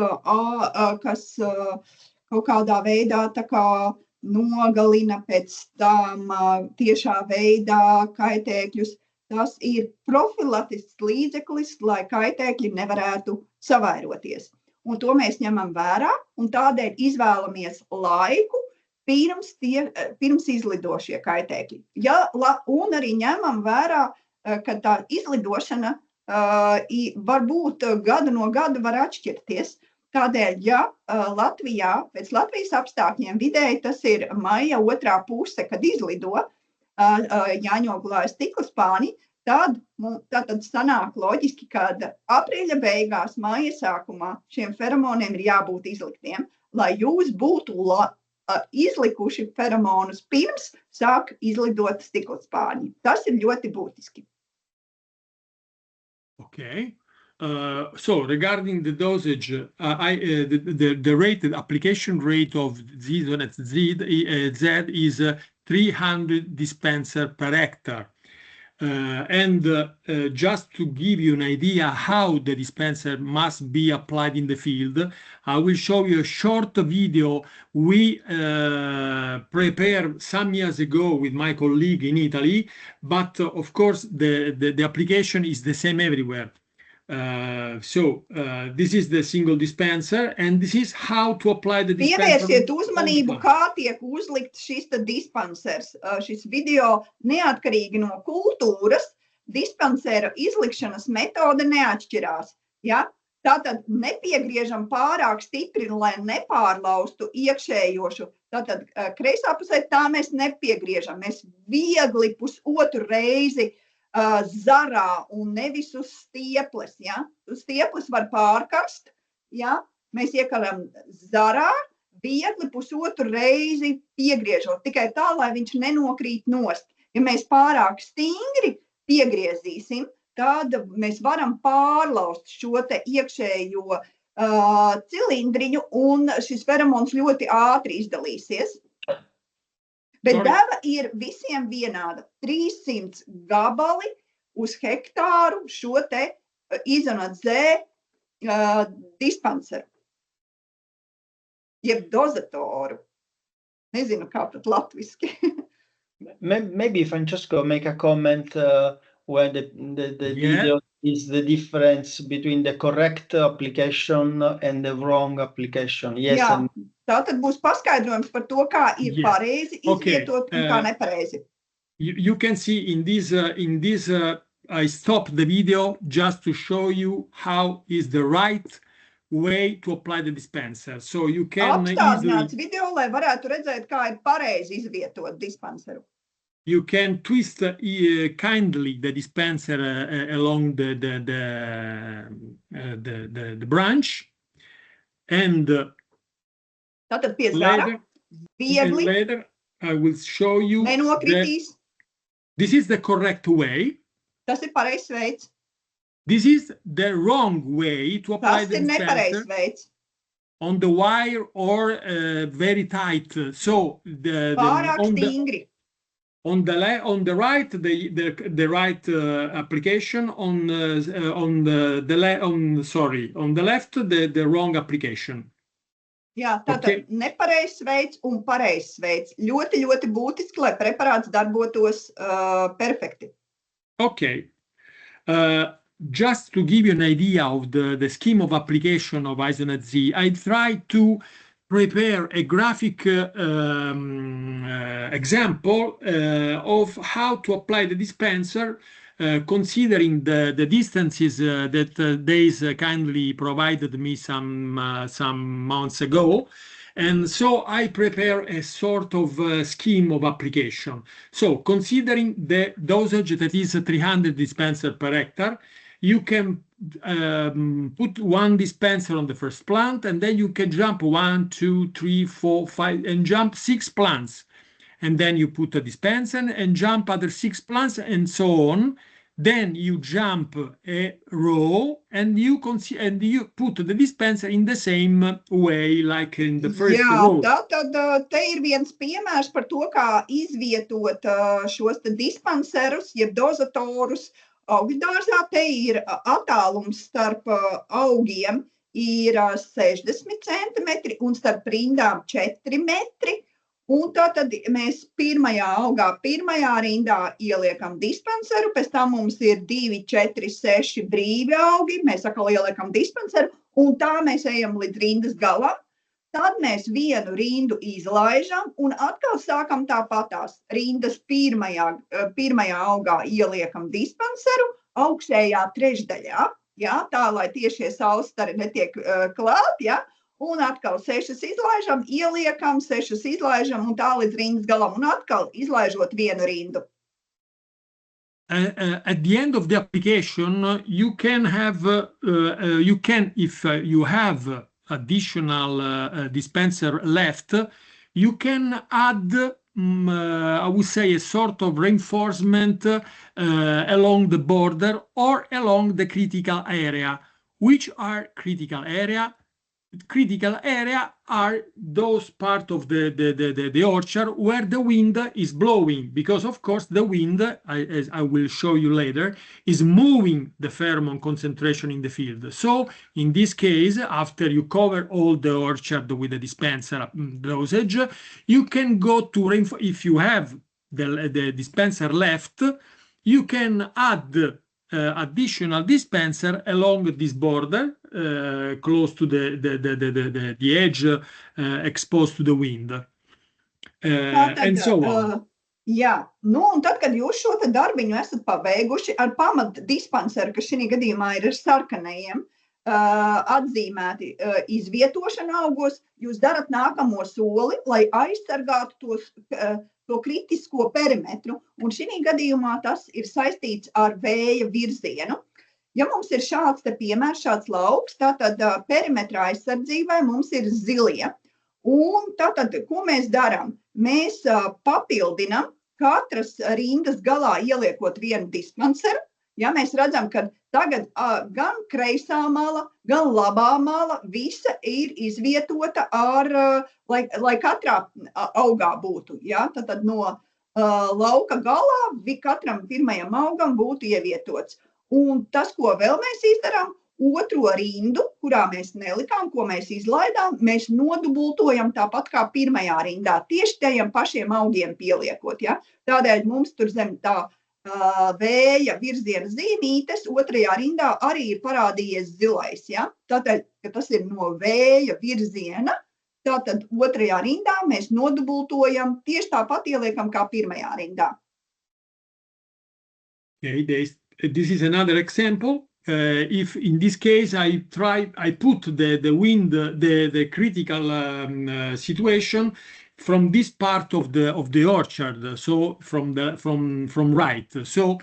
kaut kādā veidā tā kā nogalina pēc tam tiešā veidā kaitēkļus. Tas ir profilaktisks līdzeklis, lai kaitēkļi nevarētu savairoties. Un to mēs ņemam vērā, un tādēļ izvēlamies laiku pirms izlido šie kaitēkļi. Un arī ņemam vērā, ka tā izlidošana varbūt gadu no gada var atšķirties. Tādēļ, ja Latvijā, pēc Latvijas apstākļiem vidēji tas ir maija otrā puse, kad izlido jāņoglājas stikla-spāņi, tad sanāk loģiski, ka aprīļa beigās, māja sākumā šiem feromoniem ir jābūt izliktiem, lai jūs būtu izlikuši feromonus pirms sāk izlidot stikla-spāņi. Tas ir ļoti būtiski. Okay. So regarding the dosage, the rated application rate of Zidonate Z is 300 dispenser per hectare. And just to give you an idea how the dispenser must be applied in the field, I will show you a short video we prepared some years ago with my colleague in Italy, but of course the application is the same everywhere. This is the single dispenser, and this is how to apply the dispenser. Pievērsiet uzmanību, kā tiek uzlikt šis dispensers. Šis video neatkarīgi no kultūras, dispensera izlikšanas metode neatšķirās. Ja? Tātad nepiegriežam pārāk stipri, lai nepārlaustu iekšējošu. Tātad kreisā pusē tā mēs nepiegriežam. Mēs viegli pusotru reizi zarā un nevis uz stieples. Ja? Uz stieples var pārkarst. Ja? Mēs iekaram zarā, viegli pusotru reizi piegriežot, tikai tā, lai viņš nenokrīt nost. Ja mēs pārāk stingri piegriezīsim, tad mēs varam pārlaust šo te iekšējo cilindriņu, un šis feromons ļoti ātri izdalīsies. Bet deva ir visiem vienāda. 300 gabali uz hektāru šo te Izonate Z dispenseru. Jeb dozatoru. Nezinu, kā pat latviski. Maybe Francesco make a comment where the video is the difference between the correct application and the wrong application. Yes. Jā, tātad būs paskaidrojums par to, kā ir pareizi izvietot un kā nepareizi. You can see in this I stopped the video just to show you how is the right way to apply the dispenser. So you can apstādināts video, lai varētu redzēt, kā ir pareizi izvietot dispenseru. You can twist kindly the dispenser along the branch, and tātad pie zara, viegli, later I will show you. Nenokritīs. This is the correct way. Tas ir pareizs veids. This is the wrong way to apply the dispenser. Tas ir nepareizs veids. On the wire or very tight. So pārāk stingri. On the right, the right application. On the left, the wrong application. Jā, tātad nepareizs veids un pareizs veids. Ļoti, ļoti būtiski, lai preparāts darbotos perfekti. Okay. Just to give you an idea of the scheme of application of Isonat Z, I tried to prepare a graphic example of how to apply the dispenser, considering the distances that Days kindly provided me some months ago. And so I prepare a sort of scheme of application. So considering the dosage that is 300 dispenser per hectare, you can put one dispenser on the first plant, and then you can jump 1, 2, 3, 4, 5, and jump 6 plants. And then you put a dispenser and jump other 6 plants, and so on. Then you jump a row and you put the dispenser in the same way like in the first row. Tātad te ir viens piemērs par to, kā izvietot šos dispenserus, jeb dozatorus augļdārzā. Te ir attālums starp augiem ir 60 centimetri un starp rindām 4 metri. Un tātad mēs pirmajā augā, pirmajā rindā ieliekam dispenseru, pēc tam mums ir 2, 4, 6 brīvi augi, mēs atkal ieliekam dispenseru, un tā mēs ejam līdz rindas galam. Tad mēs vienu rindu izlaižam un atkal sākam tāpatās. Rindas pirmajā augā ieliekam dispenseru, augšējā trešdaļā, ja, tā, lai tiešie saulstari netiek klāt, ja. Un atkal 6 izlaižam, ieliekam, 6 izlaižam un tā līdz rindas galam un atkal izlaižot vienu rindu. At the end of the application, you can have, if you have additional dispenser left, you can add, I would say, a sort of reinforcement along the border or along the critical area. Which are critical area? Critical area are those parts of the orchard where the wind is blowing, because of course the wind, as I will show you later, is moving the pheromone concentration in the field. So in this case, after you cover all the orchard with the dispenser dosage, you can go to reinforce. If you have the dispenser left, you can add additional dispenser along this border, close to the edge, exposed to the wind, and so on. Jā, un tad, kad jūs šo darbiņu esat pabeiguši ar pamat dispenseru, kas šī gadījumā ir ar sarkanajiem, atzīmēti izvietošana augos, jūs darat nākamo soli, lai aizsargātu to kritisko perimetru, un šī gadījumā tas ir saistīts ar vēja virzienu. Ja mums ir šāds piemērs, šāds lauks, tātad perimetra aizsardzībai mums ir zilie. Un tātad, ko mēs darām? Mēs papildinam katras rindas galā ieliekot vienu dispenseru. Ja mēs redzam, ka tagad gan kreisā mala, gan labā mala visa ir izvietota ar, lai katrā augā būtu. Ja? Tad no lauka galā katram pirmajam augam būtu ievietots. Un tas, ko vēl mēs izdarām, otro rindu, kurā mēs nelikām, ko mēs izlaidām, mēs nodubultojam tāpat kā pirmajā rindā, tieši tajiem pašiem augiem pieliekot. Ja? Tādēļ mums tur zem tā vēja virziena zīmītes, otrajā rindā arī ir parādījies zilais. Ja? Tātad, ka tas ir no vēja virziena, tātad otrajā rindā mēs nodubultojam, tieši tāpat ieliekam kā pirmajā rindā. Okay, this is another example. If in this case I put the wind, the critical situation from this part of the orchard, so from right. So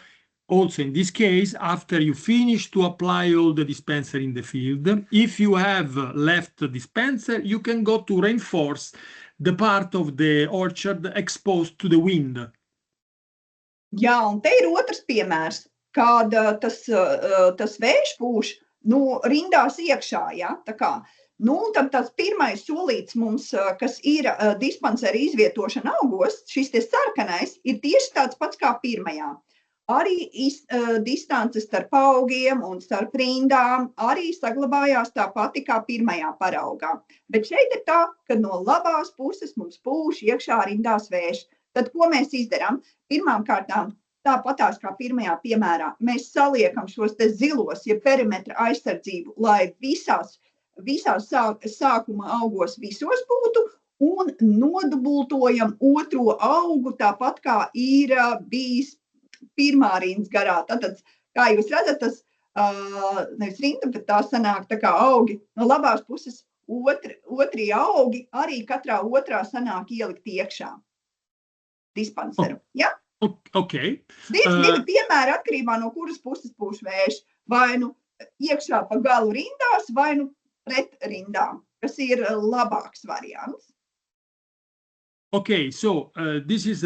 also in this case, after you finish to apply all the dispenser in the field, if you have left the dispenser, you can go to reinforce the part of the orchard exposed to the wind. Jā, un te ir otrs piemērs, kad tas vējš pūš rindās iekšā, ja, tā kā. Un tad tas pirmais solīts mums, kas ir dispensera izvietošana augos, šis sarkanais, ir tieši tāds pats kā pirmajā. Arī distances starp augiem un starp rindām arī saglabājās tā pati kā pirmajā paraugā. Bet šeit ir tā, ka no labās puses mums pūš iekšā rindās vējš. Tad ko mēs izdarām? Pirmām kārtām, tāpatās kā pirmajā piemērā, mēs saliekam šos te zilos, ja perimetra aizsardzību, lai visās sākuma augos visos būtu, un nodubultojam otro augu tāpat kā ir bijis pirmā rindas garā. Tātad, kā jūs redzat, tas nevis rinda, bet tā sanāk tā kā augi. No labās puses otrie augi arī katrā otrā sanāk ielikt iekšā dispanseru. Ja? Okay. Divi piemēri atkarībā no kuras puses pūš vējš. Vai nu iekšā pa galu rindās, vai nu pret rindām, kas ir labāks variants. Okay, so this is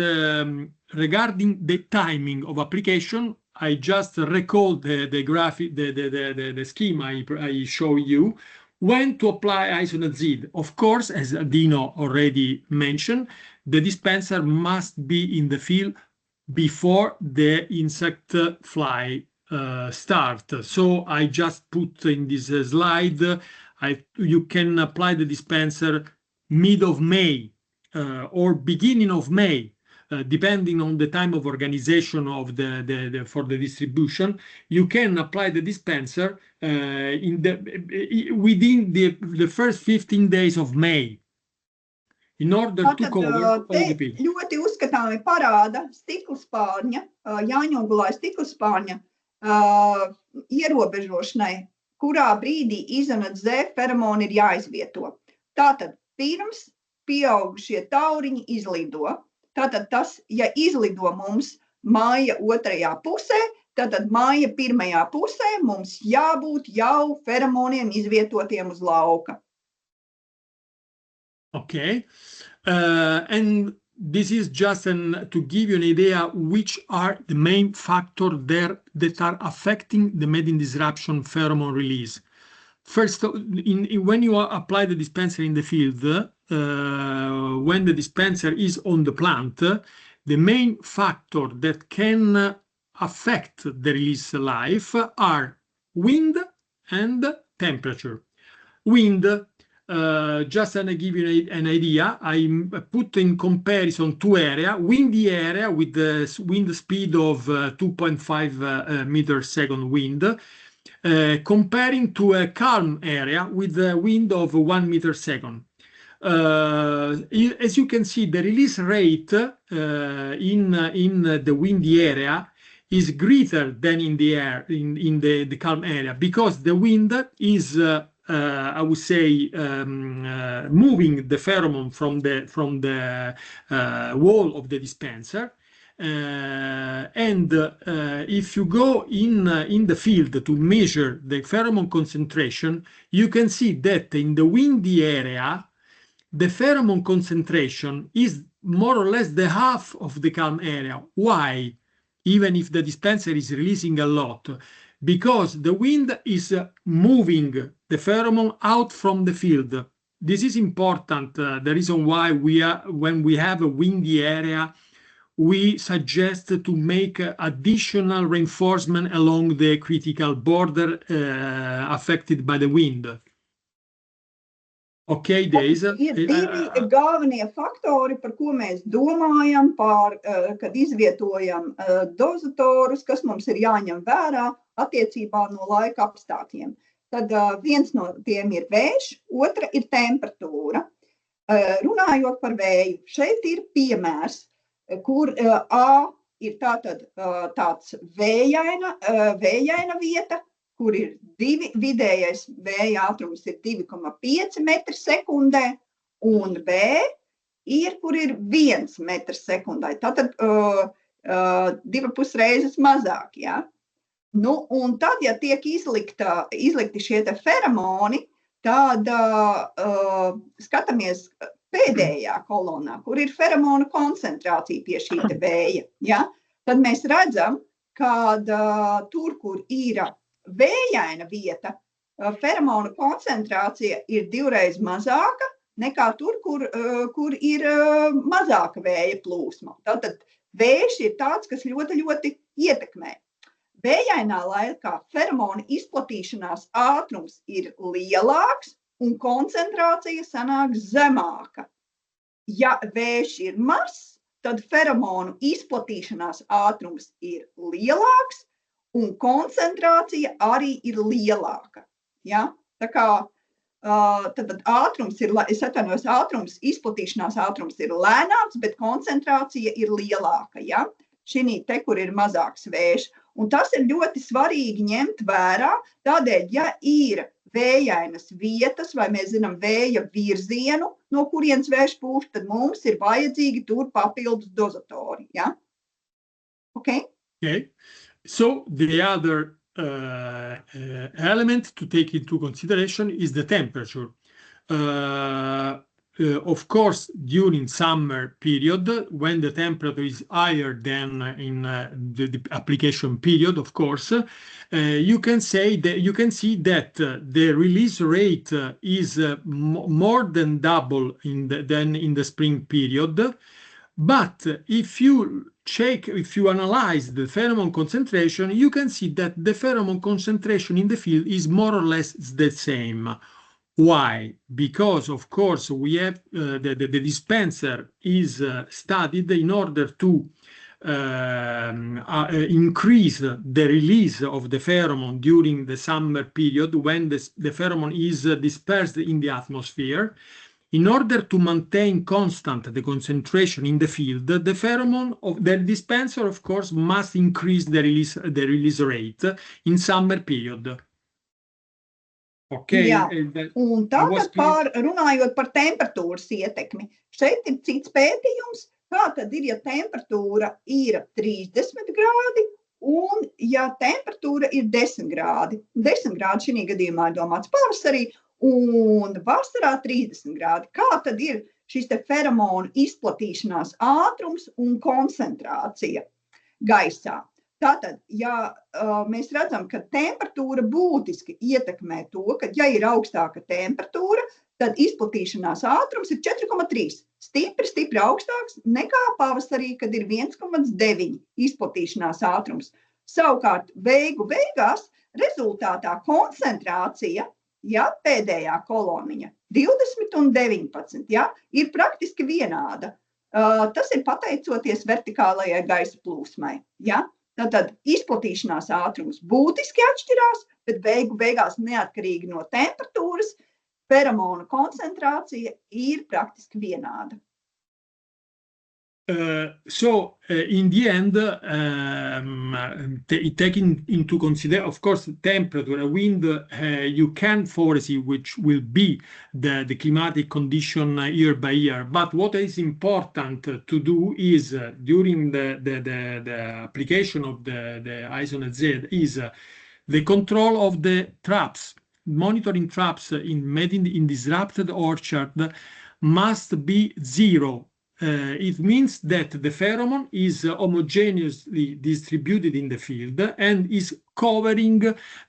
regarding the timing of application. I just recalled the graphic, the scheme I show you. When to apply isoniazid? Of course, as Dino already mentioned, the dispenser must be in the field before the insect fly start. So I just put in this slide, you can apply the dispenser mid of May or beginning of May, depending on the time of organization of for the distribution. You can apply the dispenser within the first 15 days of May. In order to cover all the field. Ļoti uzskatāmi parāda stiklspārņa, jāņogulāja stiklspārņa ierobežošanai, kurā brīdī izonazē feromoni ir jāizvieto. Tātad pirms pieaugušie tauriņi izlido. Tātad tas, ja izlido mums māja otrajā pusē, tātad māja pirmajā pusē mums jābūt jau feromoniem izvietotiem uz lauka. Okay, and this is just to give you an idea which are the main factors there that are affecting the mating disruption pheromone release. First, when you apply the dispenser in the field, when the dispenser is on the plant, the main factor that can affect the release life are wind and temperature. Wind, just to give you an idea, I put in comparison two areas, windy area with the wind speed of 2.5 meters second wind, comparing to a calm area with a wind of 1 meter second. As you can see, the release rate in the windy area is greater than in the air in the calm area, because the wind is I would say moving the pheromone from the wall of the dispenser. And if you go in the field to measure the pheromone concentration, you can see that in the windy area, the pheromone concentration is more or less the half of the calm area. Why? Even if the dispenser is releasing a lot, because the wind is moving the pheromone out from the field. This is important. The reason why when we have a windy area, we suggest to make additional reinforcement along the critical border affected by the wind. Okay, Days. Ir divi galvenie faktori, par ko mēs domājam, kad izvietojam dozatorus, kas mums ir jāņem vērā attiecībā no laika apstākļiem. Tad viens no tiem ir vējš, otra ir temperatūra. Runājot par vēju, šeit ir piemērs, kur A ir tāds vējaina vieta, kur ir vidējais vēja ātrums ir 2,5 metri sekundē, un B ir, kur ir 1 metrs sekundē. Tātad 2,5 reizes mazāk, ja? Nu, un tad, ja tiek izlikti šie te feromoni, tad skatāmies pēdējā kolonā, kur ir feromonu koncentrācija pie šī te vēja, ja? Tad mēs redzam, ka tur, kur ir vējaina vieta, feromonu koncentrācija ir 2 reizes mazāka nekā tur, kur ir mazāka vēja plūsma. Tātad Vējš ir tāds, kas ļoti, ļoti ietekmē. Vējainā laikā feromonu izplatīšanās ātrums ir lielāks un koncentrācija sanāk zemāka. Ja vējš ir mazs, tad feromonu izplatīšanās ātrums ir lielāks un koncentrācija arī ir lielāka. Ja? Tā kā tad ātrums ir, es atvainojos, izplatīšanās ātrums ir lēnāks, bet koncentrācija ir lielāka, ja? Šī te, kur ir mazāks vējš. Un tas ir ļoti svarīgi ņemt vērā, tādēļ, ja ir vējainas vietas, vai mēs zinām vēja virzienu, no kurienes vējš pūš, tad mums ir vajadzīgi tur papildus dozatori, ja? Okay? Okay. So the other element to take into consideration is the temperature. Of course, during summer period, when the temperature is higher than in the application period, of course, you can see that the release rate is more than double than in the spring period. But if you analyze the pheromone concentration, you can see that the pheromone concentration in the field is more or less the same. Why? Because, of course, we have the dispenser is studied in order to increase the release of the pheromone during the summer period when the pheromone is dispersed in the atmosphere. In order to maintain constant the concentration in the field, the pheromone of the dispenser, of course, must increase the release rate in summer period. Okay. Jā, un tātad runājot par temperatūras ietekmi. Šeit ir cits pētījums, kā tad ir, ja temperatūra ir 30 grādi un ja temperatūra ir 10 grādi. 10 grādi šī gadījumā ir domāts pavasarī un vasarā 30 grādi. Kā tad ir šis te feromonu izplatīšanās ātrums un koncentrācija gaisā? Tātad, ja mēs redzam, ka temperatūra būtiski ietekmē to, ka ja ir augstāka temperatūra, tad izplatīšanās ātrums ir 4,3. Stipri augstāks nekā pavasarī, kad ir 1,9 izplatīšanās ātrums. Savukārt, beigās rezultātā koncentrācija, ja, pēdējā koloniņa, 20 un 19, ja, ir praktiski vienāda. Tas ir pateicoties vertikālajai gaisa plūsmai, ja. Tātad izplatīšanās ātrums būtiski atšķirās, bet beigās neatkarīgi no temperatūras, feromonu koncentrācija ir praktiski vienāda. In the end, taking into consideration, of course, temperature, wind, you can foresee which will be the climatic condition year by year. But what is important to do is during the application of the ISO Z is the control of the traps. Monitoring traps made in disrupted orchard must be zero. It means that the pheromone is homogeneously distributed in the field and is covering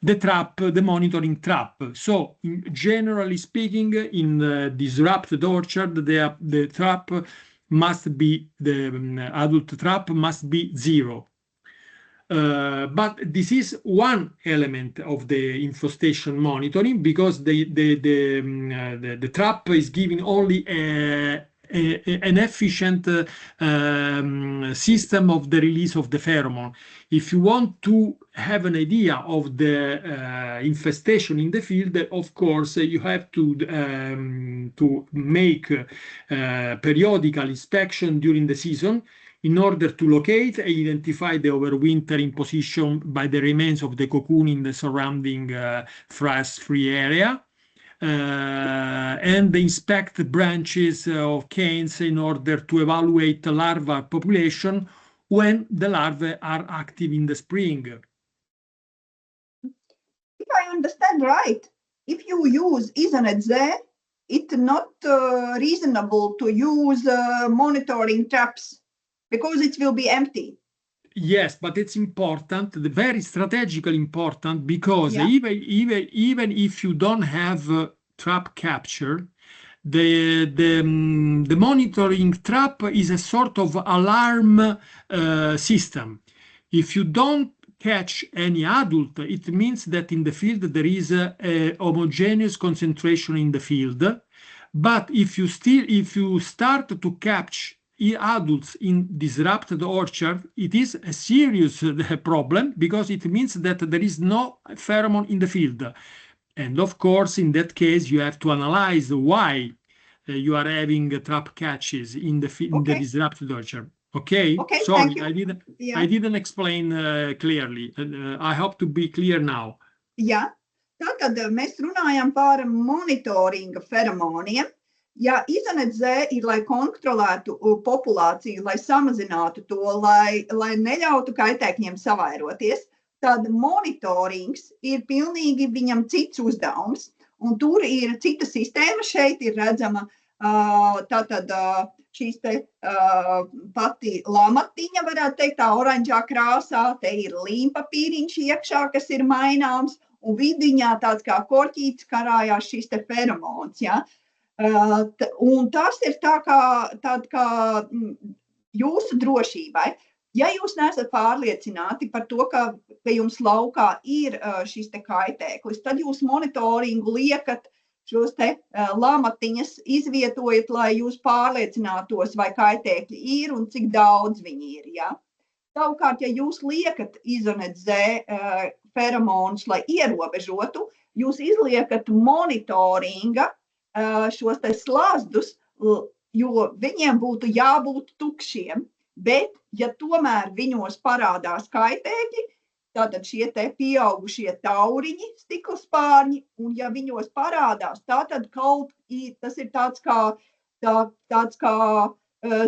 the trap, the monitoring trap. So, generally speaking, in the disrupted orchard, the trap must be, the adult trap must be zero. But this is one element of the infestation monitoring because the trap is giving only an efficient system of the release of the pheromone. If you want to have an idea of the infestation in the field, of course, you have to make periodical inspection during the season in order to locate and identify the overwintering position by the remains of the cocoon in the surrounding frost-free area. And inspect the branches of canes in order to evaluate the larval population when the larvae are active in the spring. If I understand right, if you use Isonet Z, it's not reasonable to use monitoring traps because it will be empty. Yes, but it's important, very strategically important, because even if you don't have trap capture, the monitoring trap is a sort of alarm system. If you don't catch any adult, it means that in the field there is a homogeneous concentration in the field. But if you start to catch adults in disrupted orchard, it is a serious problem, because it means that there is no pheromone in the field. And of course, in that case, you have to analyze why you are having trap catches in the disrupted orchard. Okay, sorry, I didn't explain clearly. I hope to be clear now. Jā, tātad mēs runājam par monitoringa feromoniem. Ja Isonet Z ir, lai kontrolētu populāciju, lai samazinātu to, lai neļautu kaitēkņiem savairoties, tad monitorings ir pilnīgi viņam cits uzdevums. Un tur ir cita sistēma, šeit ir redzama tātad šīs te pati lamatiņa, varētu teikt, tā oranžā krāsā, te ir līmpapīriņš iekšā, kas ir maināms, un vidiņā tāds kā korķītis karājās šīs te feromons, ja? Un tas ir tād kā jūsu drošībai. Ja jūs neesat pārliecināti par to, ka jums laukā ir šis te kaitēklis, tad jūs monitoringu liekat šos te lamatiņas izvietojat, lai jūs pārliecinātos, vai kaitēkļi ir un cik daudz viņi ir. Ja? Savukārt, ja jūs liekat Isonet Z feromonus, lai ierobežotu, jūs izliekat monitoringa šos te slazdus, jo viņiem būtu jābūt tukšiem, bet ja tomēr viņos parādās kaitēkļi, tātad šie te pieaugušie tauriņi, stiklspārņi, un ja viņos parādās, tātad tas ir tāds kā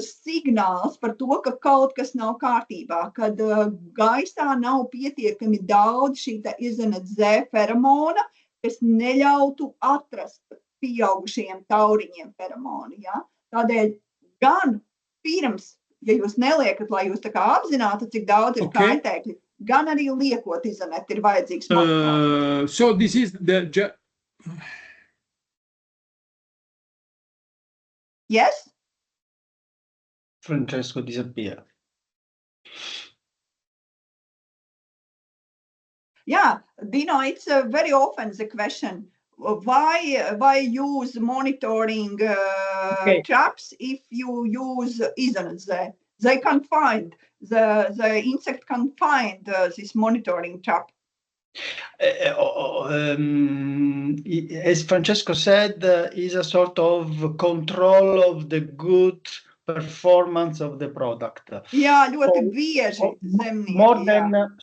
signāls par to, ka kaut kas nav kārtībā, kad gaisā nav pietiekami daudz šī te Isonet Z feromona, kas neļautu atrast pieaugušiem tauriņiem feromoni. Ja? Tādēļ gan pirms, ja jūs neliekat, lai jūs tā kā apzinātu, cik daudz ir kaitēkļi, gan arī liekot Isonet ir vajadzīgs monitorinks. So this is the... Yes? Francesco disappeared. Yeah, Dino, it's very often the question, why use monitoring traps if you use Isonet Z? They can find, the insect can find this monitoring trap. As Francesco said, is a sort of control of the good performance of the product. Jā, ļoti bieži zemnieki. More than...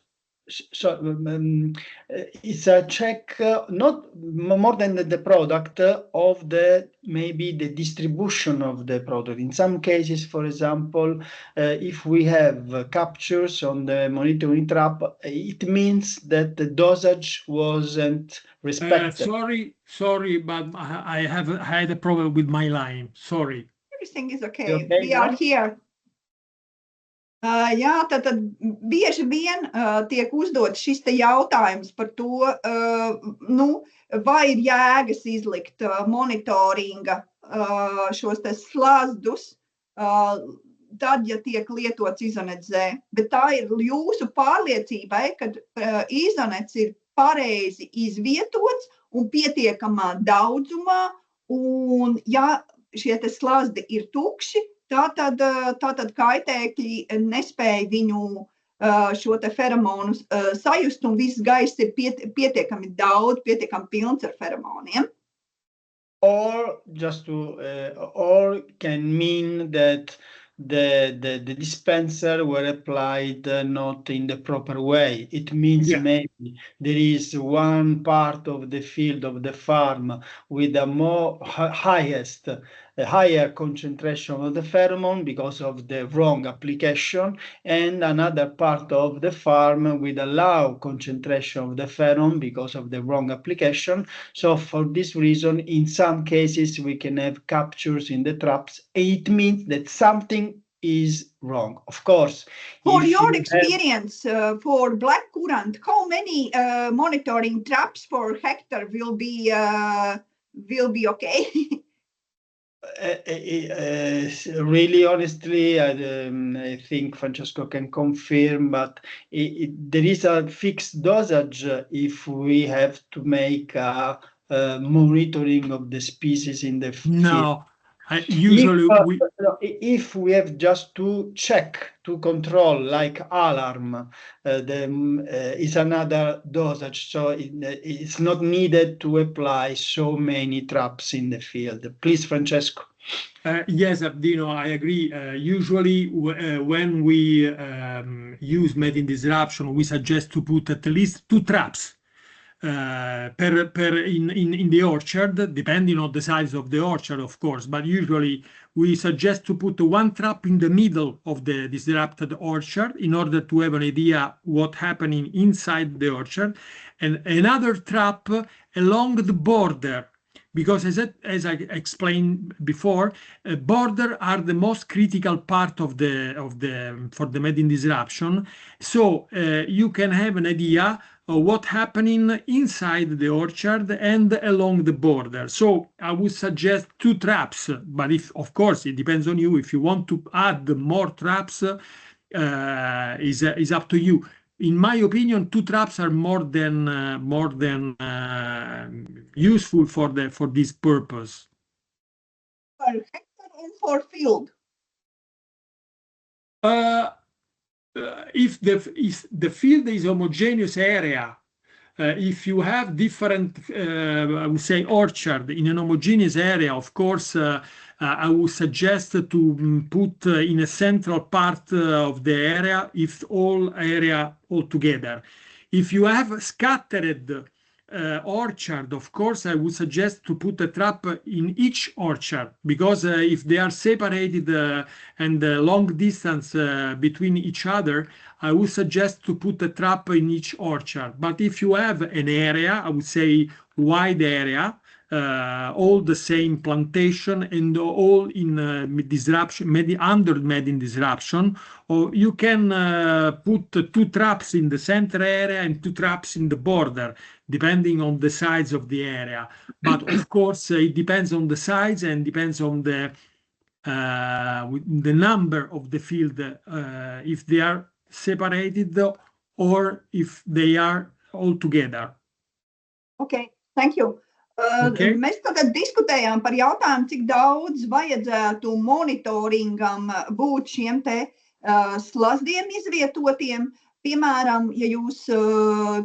So it's a check, not more than the product, of maybe the distribution of the product. In some cases, for example, if we have captures on the monitoring trap, it means that the dosage wasn't respected. Sorry, but I had a problem with my line. Sorry. Everything is okay. We are here. Jā, tad bieži vien tiek uzdot šis te jautājums par to, vai ir jēgas izlikt monitoringa šos te slazdus, tad, ja tiek lietots Isonet Z. Bet tā ir jūsu pārliecībai, kad Isonets ir pareizi izvietots un pietiekamā daudzumā, un ja šie te slazdi ir tukši, tātad kaitēkļi nespēja viņu šo te feromonu sajust, un viss gaiss ir pietiekami daudz, pietiekami pilns ar feromoniem. Or can mean that the dispenser were applied not in the proper way. It means maybe there is one part of the field of the farm with a higher concentration of the pheromone because of the wrong application, and another part of the farm with a low concentration of the pheromone because of the wrong application. So for this reason, in some cases, we can have captures in the traps. It means that something is wrong. Of course. For your experience, for black currant, how many monitoring traps per hectare will be okay? Really, honestly, I think Francesco can confirm, but there is a fixed dosage if we have to make a monitoring of the species in the field. No, usually if we have just to check, to control, like alarm, is another dosage, so it's not needed to apply so many traps in the field. Please, Francesco. Yes, Ardino, I agree. Usually, when we use mating disruption, we suggest to put at least 2 traps in the orchard, depending on the size of the orchard, of course. But usually, we suggest to put 1 trap in the middle of the disrupted orchard in order to have an idea what's happening inside the orchard, and another trap along the border. Because as I explained before, border are the most critical part for the mating disruption. So you can have an idea of what's happening inside the orchard and along the border. So I would suggest 2 traps, but of course it depends on you. If you want to add more traps, is up to you. In my opinion, 2 traps are more than useful for this purpose. For hectare and for field? If the field is homogeneous area, if you have different, I would say, orchard in an homogeneous area, of course, I would suggest to put in a central part of the area, if all area all together. If you have scattered orchard, of course, I would suggest to put a trap in each orchard, because if they are separated and long distance between each other, I would suggest to put a trap in each orchard. But if you have an area, I would say wide area, all the same plantation and all in disruption, under mating disruption, or you can put 2 traps in the center area and 2 traps in the border, depending on the size of the area. But of course, it depends on the size and depends on the number of the field, if they are separated or if they are all together. Okay, thank you. Okay. Mēs tagad diskutējām par jautājumu, cik daudz vajadzētu monitoringam būt šiem te slazdiem izvietotiem. Piemēram, ja jūs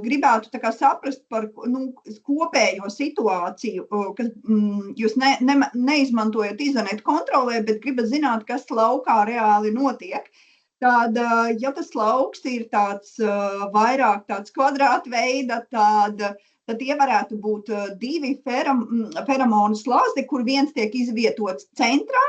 gribētu tā kā saprast par kopējo situāciju, ka jūs neizmantojat izonetu kontrolē, bet gribat zināt, kas laukā reāli notiek, tad, ja tas lauks ir tāds vairāk tāds kvadrātveida, tad tie varētu būt 2 feromonu slazdi, kur viens tiek izvietots centrā,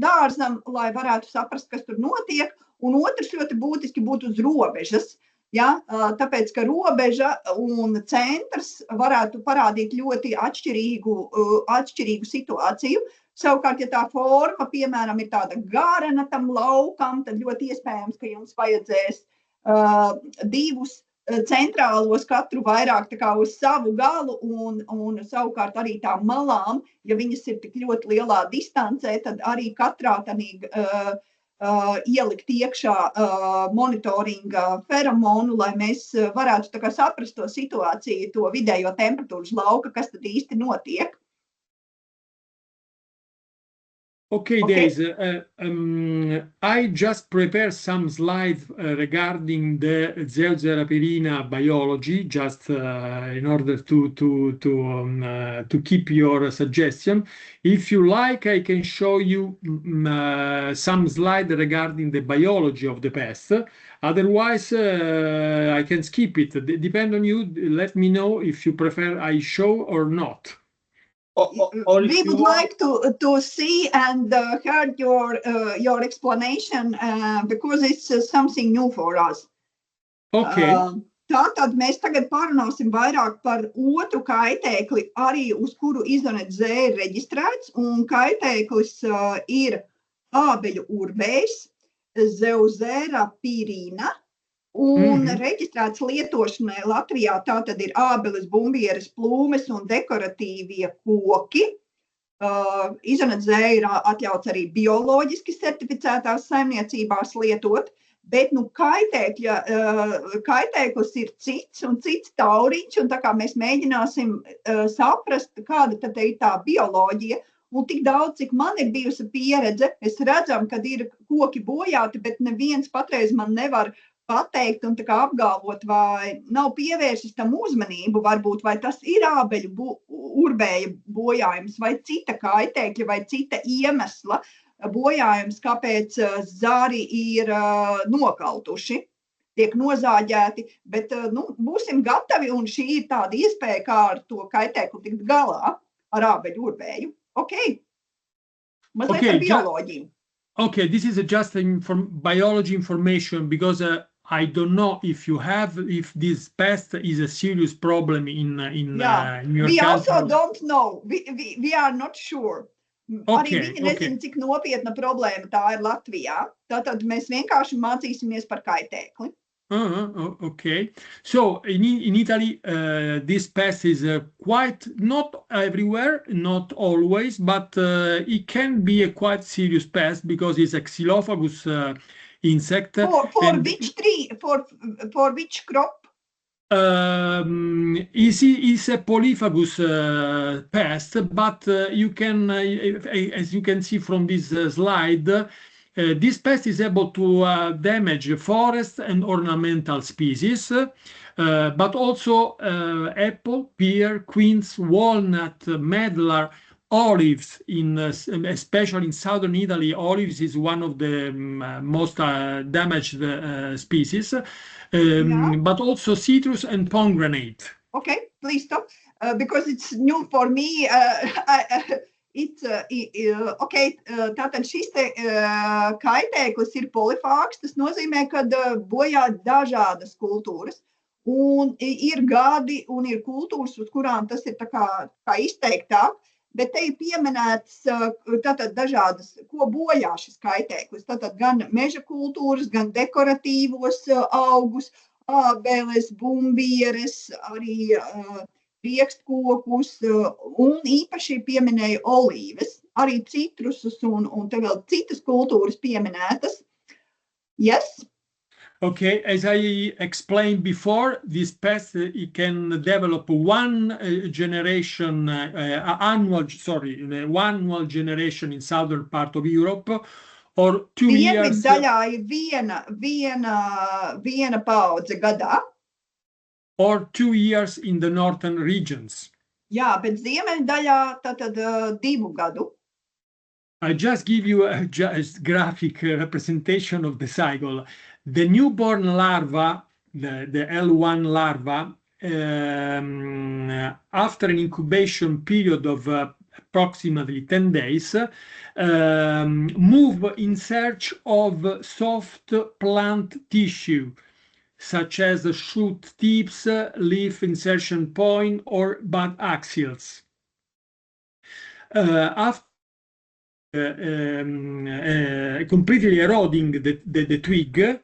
dārzam, lai varētu saprast, kas tur notiek, un otrs ļoti būtiski būtu uz robežas, tāpēc, ka robeža un centrs varētu parādīt ļoti atšķirīgu situāciju. Savukārt, ja tā forma, piemēram, ir tāda garena tam laukam, tad ļoti iespējams, ka jums vajadzēs 2 centrālos, katru vairāk tā kā uz savu galu, un savukārt arī tām malām, ja viņas ir tik ļoti lielā distancē, tad arī katrā tanī ielikt iekšā monitoringa feromonu, lai mēs varētu tā kā saprast to situāciju, to vidējo temperatūru uz lauka, kas tad īsti notiek. Okay, Days, I just prepared some slides regarding the Zeoxera biology, just in order to keep your suggestion. If you like, I can show you some slides regarding the biology of the pest. Otherwise, I can skip it. Depend on you. Let me know if you prefer I show or not. We would like to see and hear your explanation because it's something new for us. Okay. Tātad mēs tagad parunāsim vairāk par otru kaitēkli, arī uz kuru Izonet Z ir reģistrēts, un kaitēklis ir ābeļu urbējs, Zeoxera pirina, un reģistrēts lietošanai Latvijā tātad ir ābeles, bumbieres, plūmes un dekoratīvie koki. Izanadzē ir atļauts arī bioloģiski certificētās saimniecībās lietot, bet kaitēklis ir cits un cits tauriņš, un tā kā mēs mēģināsim saprast, kāda tad ir tā bioloģija, un tik daudz, cik man ir bijusi pieredze, mēs redzam, kad ir koki bojāti, bet neviens patreiz man nevar pateikt un tā kā apgalvot, vai nav pievērsis tam uzmanību, varbūt, vai tas ir ābeļu urbēja bojājums, vai cita kaitēkļa, vai cita iemesla bojājums, kāpēc zari ir nokautuši, tiek nozāģēti, bet būsim gatavi, un šī ir tāda iespēja, kā ar to kaitēkli tikt galā, ar ābeļu urbēju. Mazliet par bioloģiju. Okay, this is just biology information, because I don't know if this pest is a serious problem in your we country. Also don't know. We are not sure. Okay, Arī viņi nezina, cik nopietna problēma tā ir Latvijā. Tātad mēs vienkārši mācīsimies par kaitēkli. Okay. So in Italy, this pest is quite not everywhere, not always, but it can be a quite serious pest because it's a Xylophagus insect. For which tree? For which crop? Is a polyphagous pest, but you can, as you can see from this slide, this pest is able to damage forest and ornamental species, but also apple, pear, quince, walnut, medlar, olives, especially in southern Italy. Olives is one of the most damaged species, but also citrus and pomegranate. Okay, please stop, because it's new for me. Okay, tātad šis kaitēklis ir polifāgs, tas nozīmē, ka bojā dažādas kultūras, un ir gadi un ir kultūras, uz kurām tas ir tā kā izteiktāk, bet te ir pieminēts tātad dažādas, ko bojā šis kaitēklis, tātad gan meža kultūras, gan dekoratīvos augus, ābeles, bumbieres, arī priekstkokus, un īpaši pieminēja olīves, arī citrusus un te vēl citas kultūras pieminētas. Yes? Okay, as I explained before, this pest it can develop one annual generation in southern part of Europe, or 2 years. Daļā ir viena paudze gadā. Or 2 years in the northern regions. Jā, bet ziemeļdaļā tātad 2 gadu. I just give you a graphic representation of the cycle. The newborn larva, the L1 larva, after an incubation period of approximately 10 days, move in search of soft plant tissue, such as shoot tips, leaf insertion point, or bud axils. After completely eroding the twig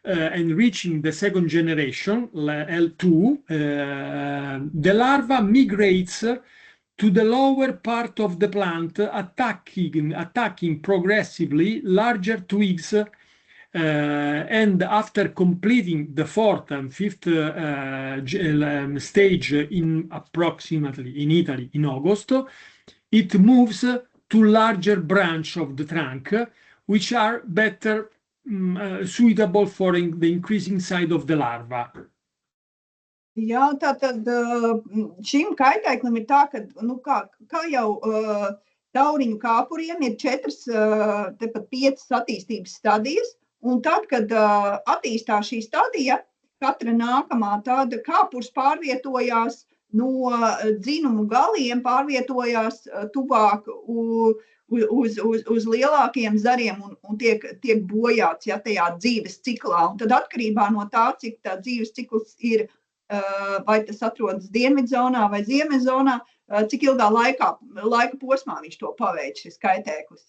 and reaching the second generation, L2, the larva migrates to the lower part of the plant, attacking progressively larger twigs. And after completing the 4th and 5th stage in Italy in August, it moves to larger branch of the trunk, which are better suitable for the increasing size of the larva. Jā, tātad šim kaitēklim ir tā, ka, kā jau tauriņu kāpuriem ir 4, tepat 5 attīstības stadijas, un tad, kad attīstās šī stadija, katra nākamā tāda kāpurs pārvietojās no dzinumu galiem, pārvietojās tuvāk uz lielākiem zariem un tiek bojāts, ja, tajā dzīves ciklā. Un tad atkarībā no tā, cik tā dzīves cikls ir, vai tas atrodas dienvidzonā vai ziemeļzonā, cik ilgā laika posmā viņš to paveic, šis kaitēklis.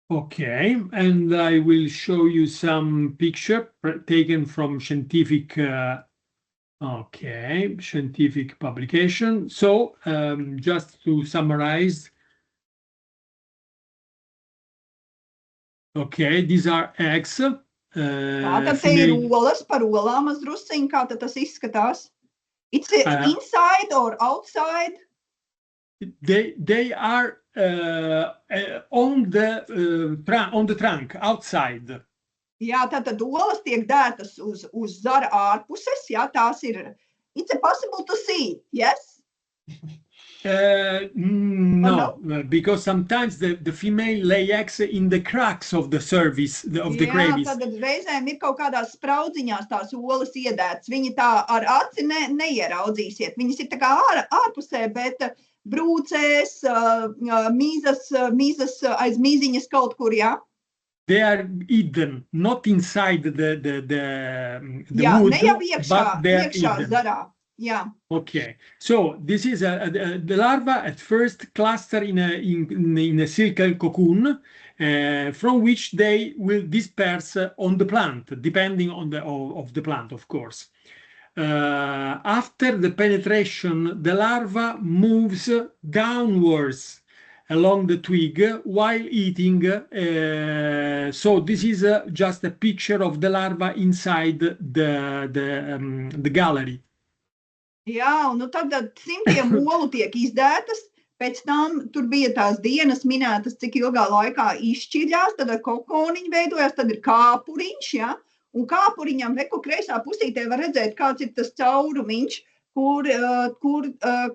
Okay, and I will show you some picture taken from scientific Okay, scientific publication. So, just to summarize, okay, these are eggs. Tātad te ir olas par olām mazdrusciņ, kā tad tas izskatās? It's inside or outside? They are on the trunk, outside. Jā, tātad olas tiek dētas uz zara ārpuses, jā, tās ir. It's possible to see, yes? No, because sometimes the female lay eggs in the cracks of the surface of the graves. Jā, tad reizēm ir kaut kādās spraudziņās tās olas iedētas. Viņi tā ar aci neieraudzīsiet. Viņas ir tā kā ārpusē, bet brūcēs, mīzas aiz mīziņas kaut kur, jā. They are hidden, not inside the jā, wood, ne jau iekšā, but they are iekšā hidden. zarā. Yeah. Okay, so this is the larva at first cluster in a circle cocoon, from which they will disperse on the plant, depending on of the plant, of course. After the penetration, the larva moves downwards along the twig while eating. So this is just a picture of the larva inside the gallery. Jā, un tad simtiem olu tiek izdētas, pēc tam tur bija tās dienas minētas, cik ilgā laikā izšķiļās, tad kokoniņi veidojās, tad ir kāpuriņš, ja? Un kāpuriņam reku kreisā pusītē var redzēt, kāds ir tas caurumiņš, kur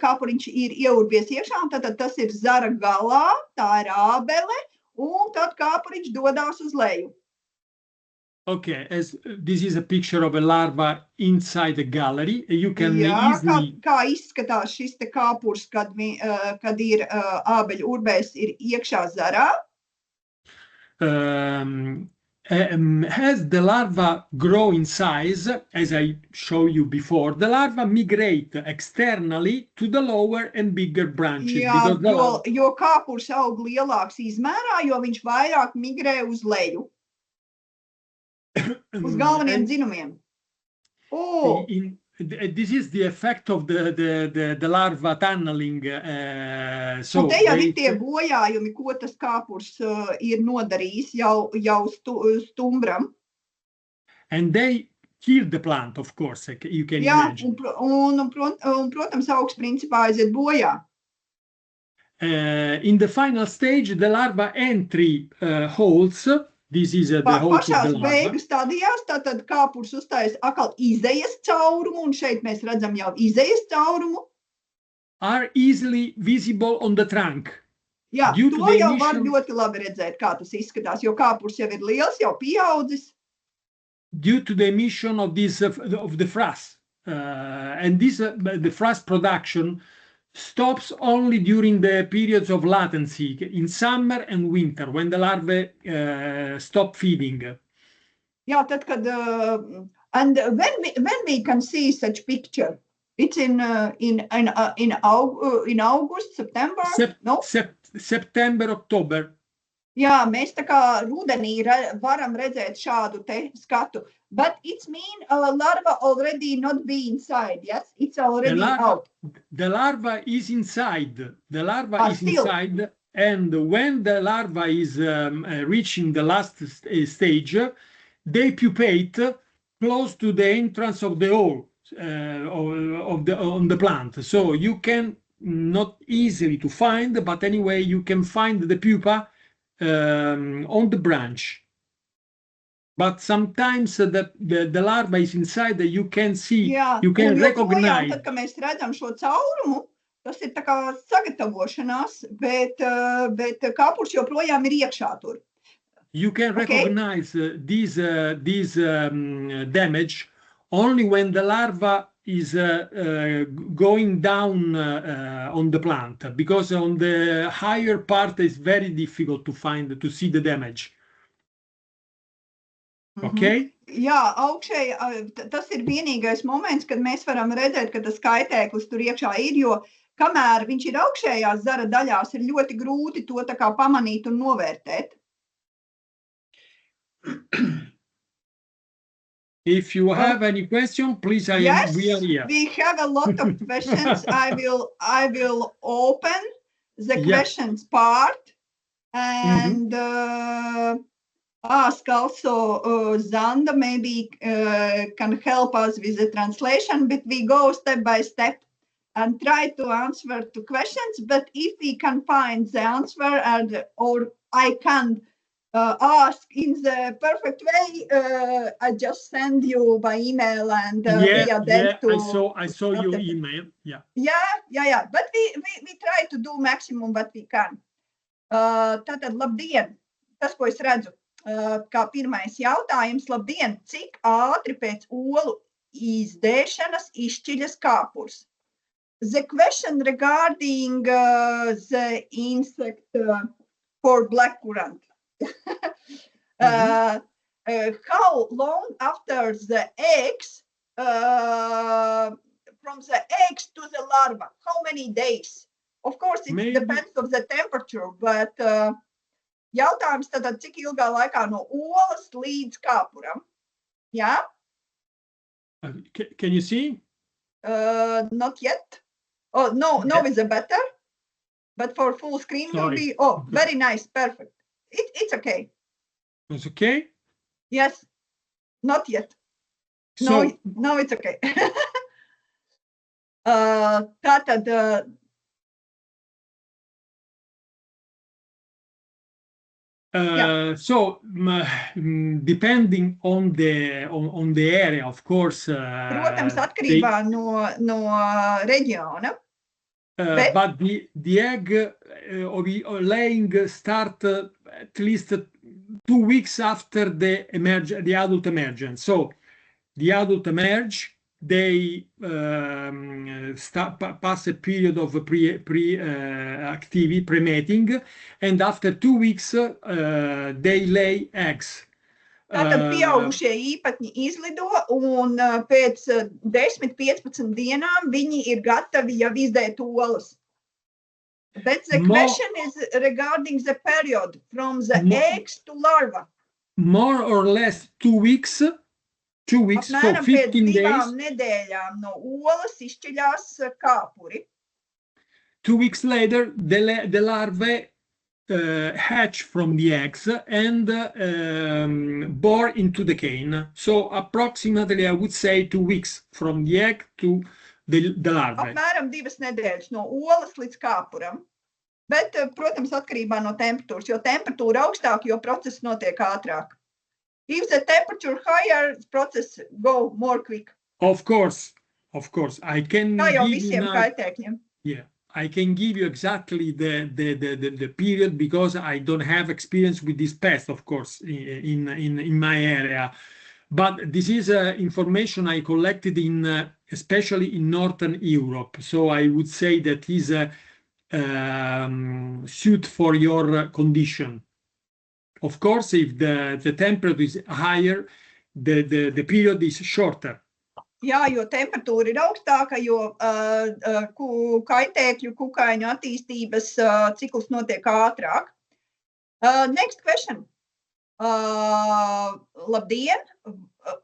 kāpuriņš ir ieurbies iekšā, un tad tas ir zara galā, tā ir ābele, un tad kāpuriņš dodās uz leju. Okay, as this is a picture of a larva inside a gallery, you can easily... Kā izskatās šis te kāpurs, kad ir ābeļu urbēs ir iekšā zarā? As the larva grow in size, as I showed you before, the larva migrate externally to the lower and bigger branches. Jā, jo kāpurs aug lielāks izmērā, jo viņš vairāk migrē uz leju. Uz galveniem dzinumiem. This is the effect of the larva tunneling. So te jau ir tie bojājumi, ko tas kāpurs ir nodarījis jau stumbram. And they kill the plant, of course, you can imagine. Un protams, augs principā aiziet bojā. In the final stage, the larva entry holes. This is the holes of the larva. Pašās beigu stadijās, tātad kāpurs uztais atkal izejas caurumu, un šeit mēs redzam jau izejas caurumu. Are easily visible on the trunk. Jā, to jau var ļoti labi redzēt, kā tas izskatās, jo kāpurs jau ir liels, jau pieaudzis. Due to the emission of the frass. And this, the frass production stops only during the periods of latency in summer and winter when the larvae stop feeding. Yeah, that could, and when we can see such picture, it's in August, September, no? September, October. Jā, mēs tā kā rudenī varam redzēt šādu te skatu, but it's mean larva already not be inside, yes? It's already out. The larva is inside. The larva is inside, and when the larva is reaching the last stage, they pupate close to the entrance of the hole on the plant. So you can not easily to find, but anyway you can find the pupa on the branch. But sometimes the larva is inside, you can see, you can recognize. Tad, kad mēs redzam šo caurumu, tas ir tā kā sagatavošanās, bet kāpurs joprojām ir iekšā tur. You can recognize this damage only when the larva is going down on the plant, because on the higher part it's very difficult to see the damage. Okay? Jā, augšēji tas ir vienīgais moments, kad mēs varam redzēt, ka tas kaitēklis tur iekšā ir, jo kamēr viņš ir augšējās zara daļās, ir ļoti grūti to tā kā pamanīt un novērtēt. If you have any question, please, we are here. We have a lot of questions. I will open the questions part and ask also Zanda maybe can help us with the translation, but we go step by step and try to answer to questions. But if we can find the answer or I can ask in the perfect way, I just send you by email and via that to. I saw your email. Yeah. But we try to do maximum what we can. Tātad, labdien! Tas, ko es redzu, kā pirmais jautājums, labdien! Cik ātri pēc olu izdēšanas izšķiļas kāpurs? The question regarding the insect for blackcurrant. How long after the eggs, from the eggs to the larva, how many days? Of course, it depends on the temperature, but jautājums tātad, cik ilgā laikā no olas līdz kāpuram? Yeah? Can you see? Not yet. Oh, no is better. But for full screen will be, very nice, perfect. It's okay. It's okay? Yes, not yet. So, no, it's okay. Tātad, so depending on the area, of course. Protams, atkarībā no reģiona. But the egg or laying start at least 2 weeks after the adult emergence. So the adult emerge, they pass a period of pre-mating, and after 2 weeks they lay eggs. Tātad pieaugušie īpatņi izlido un pēc 10-15 dienām viņi ir gatavi jau izdēt olas. But the question is regarding the period from the eggs to larva. More or less 2 weeks. 2 weeks, so 15 days. Apmēram pēc 2 nedēļām no olas izšķiļās kāpuri. 2 weeks later, the larvae hatch from the eggs and bore into the cane. So approximately, I would say 2 weeks from the egg to the larvae. Apmēram 2 nedēļas no olas līdz kāpuram. Bet, protams, atkarībā no temperatūras, jo temperatūra augstāk, jo process notiek ātrāk. If the temperature higher, the process go more quick. Of course. I can give you kaitēkļiem. Yeah. I can give you exactly the period because I don't have experience with this pest, of course, in my area. But this is information I collected especially in Northern Europe. So I would say that is suit for your condition. Of course, if the temperature is higher, the period is shorter. Jā, jo temperatūra ir augstāka, jo kaitēkļu kukaiņu attīstības cikls notiek ātrāk. Next question. Labdien!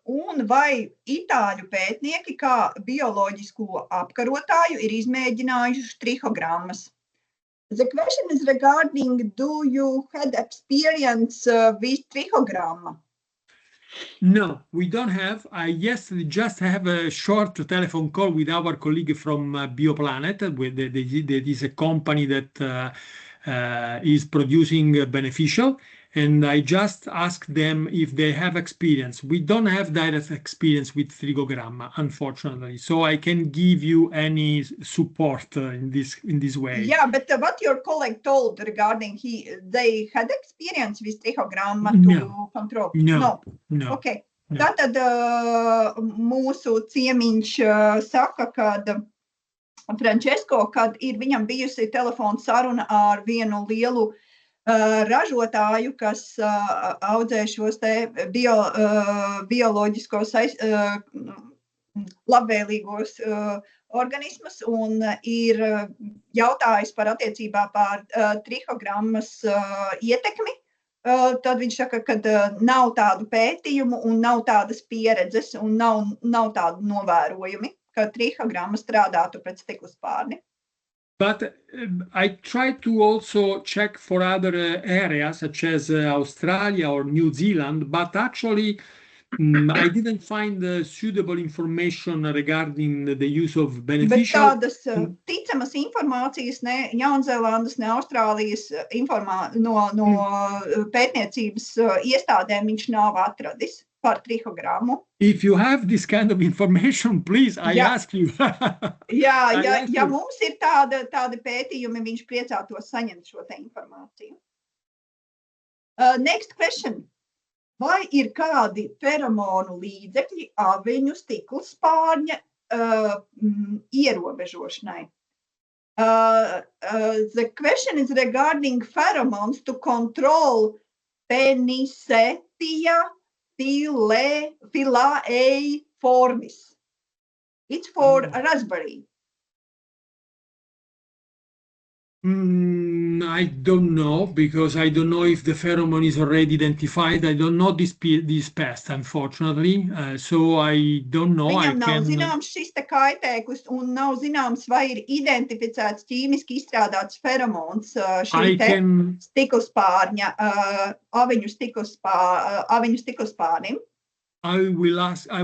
Un vai itāļu pētnieki kā bioloģisko apkarotāju ir izmēģinājuši trihogrammas? The question is regarding, do you had experience with trichogramma? No, we don't have. I yesterday just have a short telephone call with our colleague from Bioplanet. That is a company that is producing beneficial, and I just asked them if they have experience. We don't have direct experience with trigogramma, unfortunately, so I can give you any support in this way. Yeah, but what your colleague told regarding they had experience with trigogramma to control? No. Okay. No. Tātad mūsu ciemiņš saka, kad Francesco, kad ir viņam bijusi telefona saruna ar vienu lielu ražotāju, kas audzē šos te bioloģiskos labvēlīgos organismus un ir jautājis par attiecībā par trihogrammas ietekmi tad viņš saka, ka nav tādu pētījumu un nav tādas pieredzes un nav tādu novērojumi, ka trihogramma strādātu pret stikla. But I try to also check for other areas such as Australia or New Zealand, but actually I didn't find suitable information regarding the use of beneficial. Bet tādas ticamas informācijas ne Jaunzēlandes, ne Austrālijas no pētniecības iestādēm viņš nav atradis par trihogrammu. If you have this kind of information, please, I ask you. Ja mums ir tādi pētījumi, viņš priecātos saņemt šo te informāciju. Next question. Vai ir kādi feromonu līdzekļi aviņu stikla spārņa ierobežošanai? The question is regarding pheromones to control Penicetia phylloeiformis. It's for raspberry. I don't know, because I don't know if the pheromone is already identified. I don't know this pest, unfortunately. So I don't know. Viņam nav zināms šis te kaitēklis un nav zināms, vai ir identificēts ķīmiski izstrādāts feromons šī te stiklspārņa, aviņu stiklspārnim. I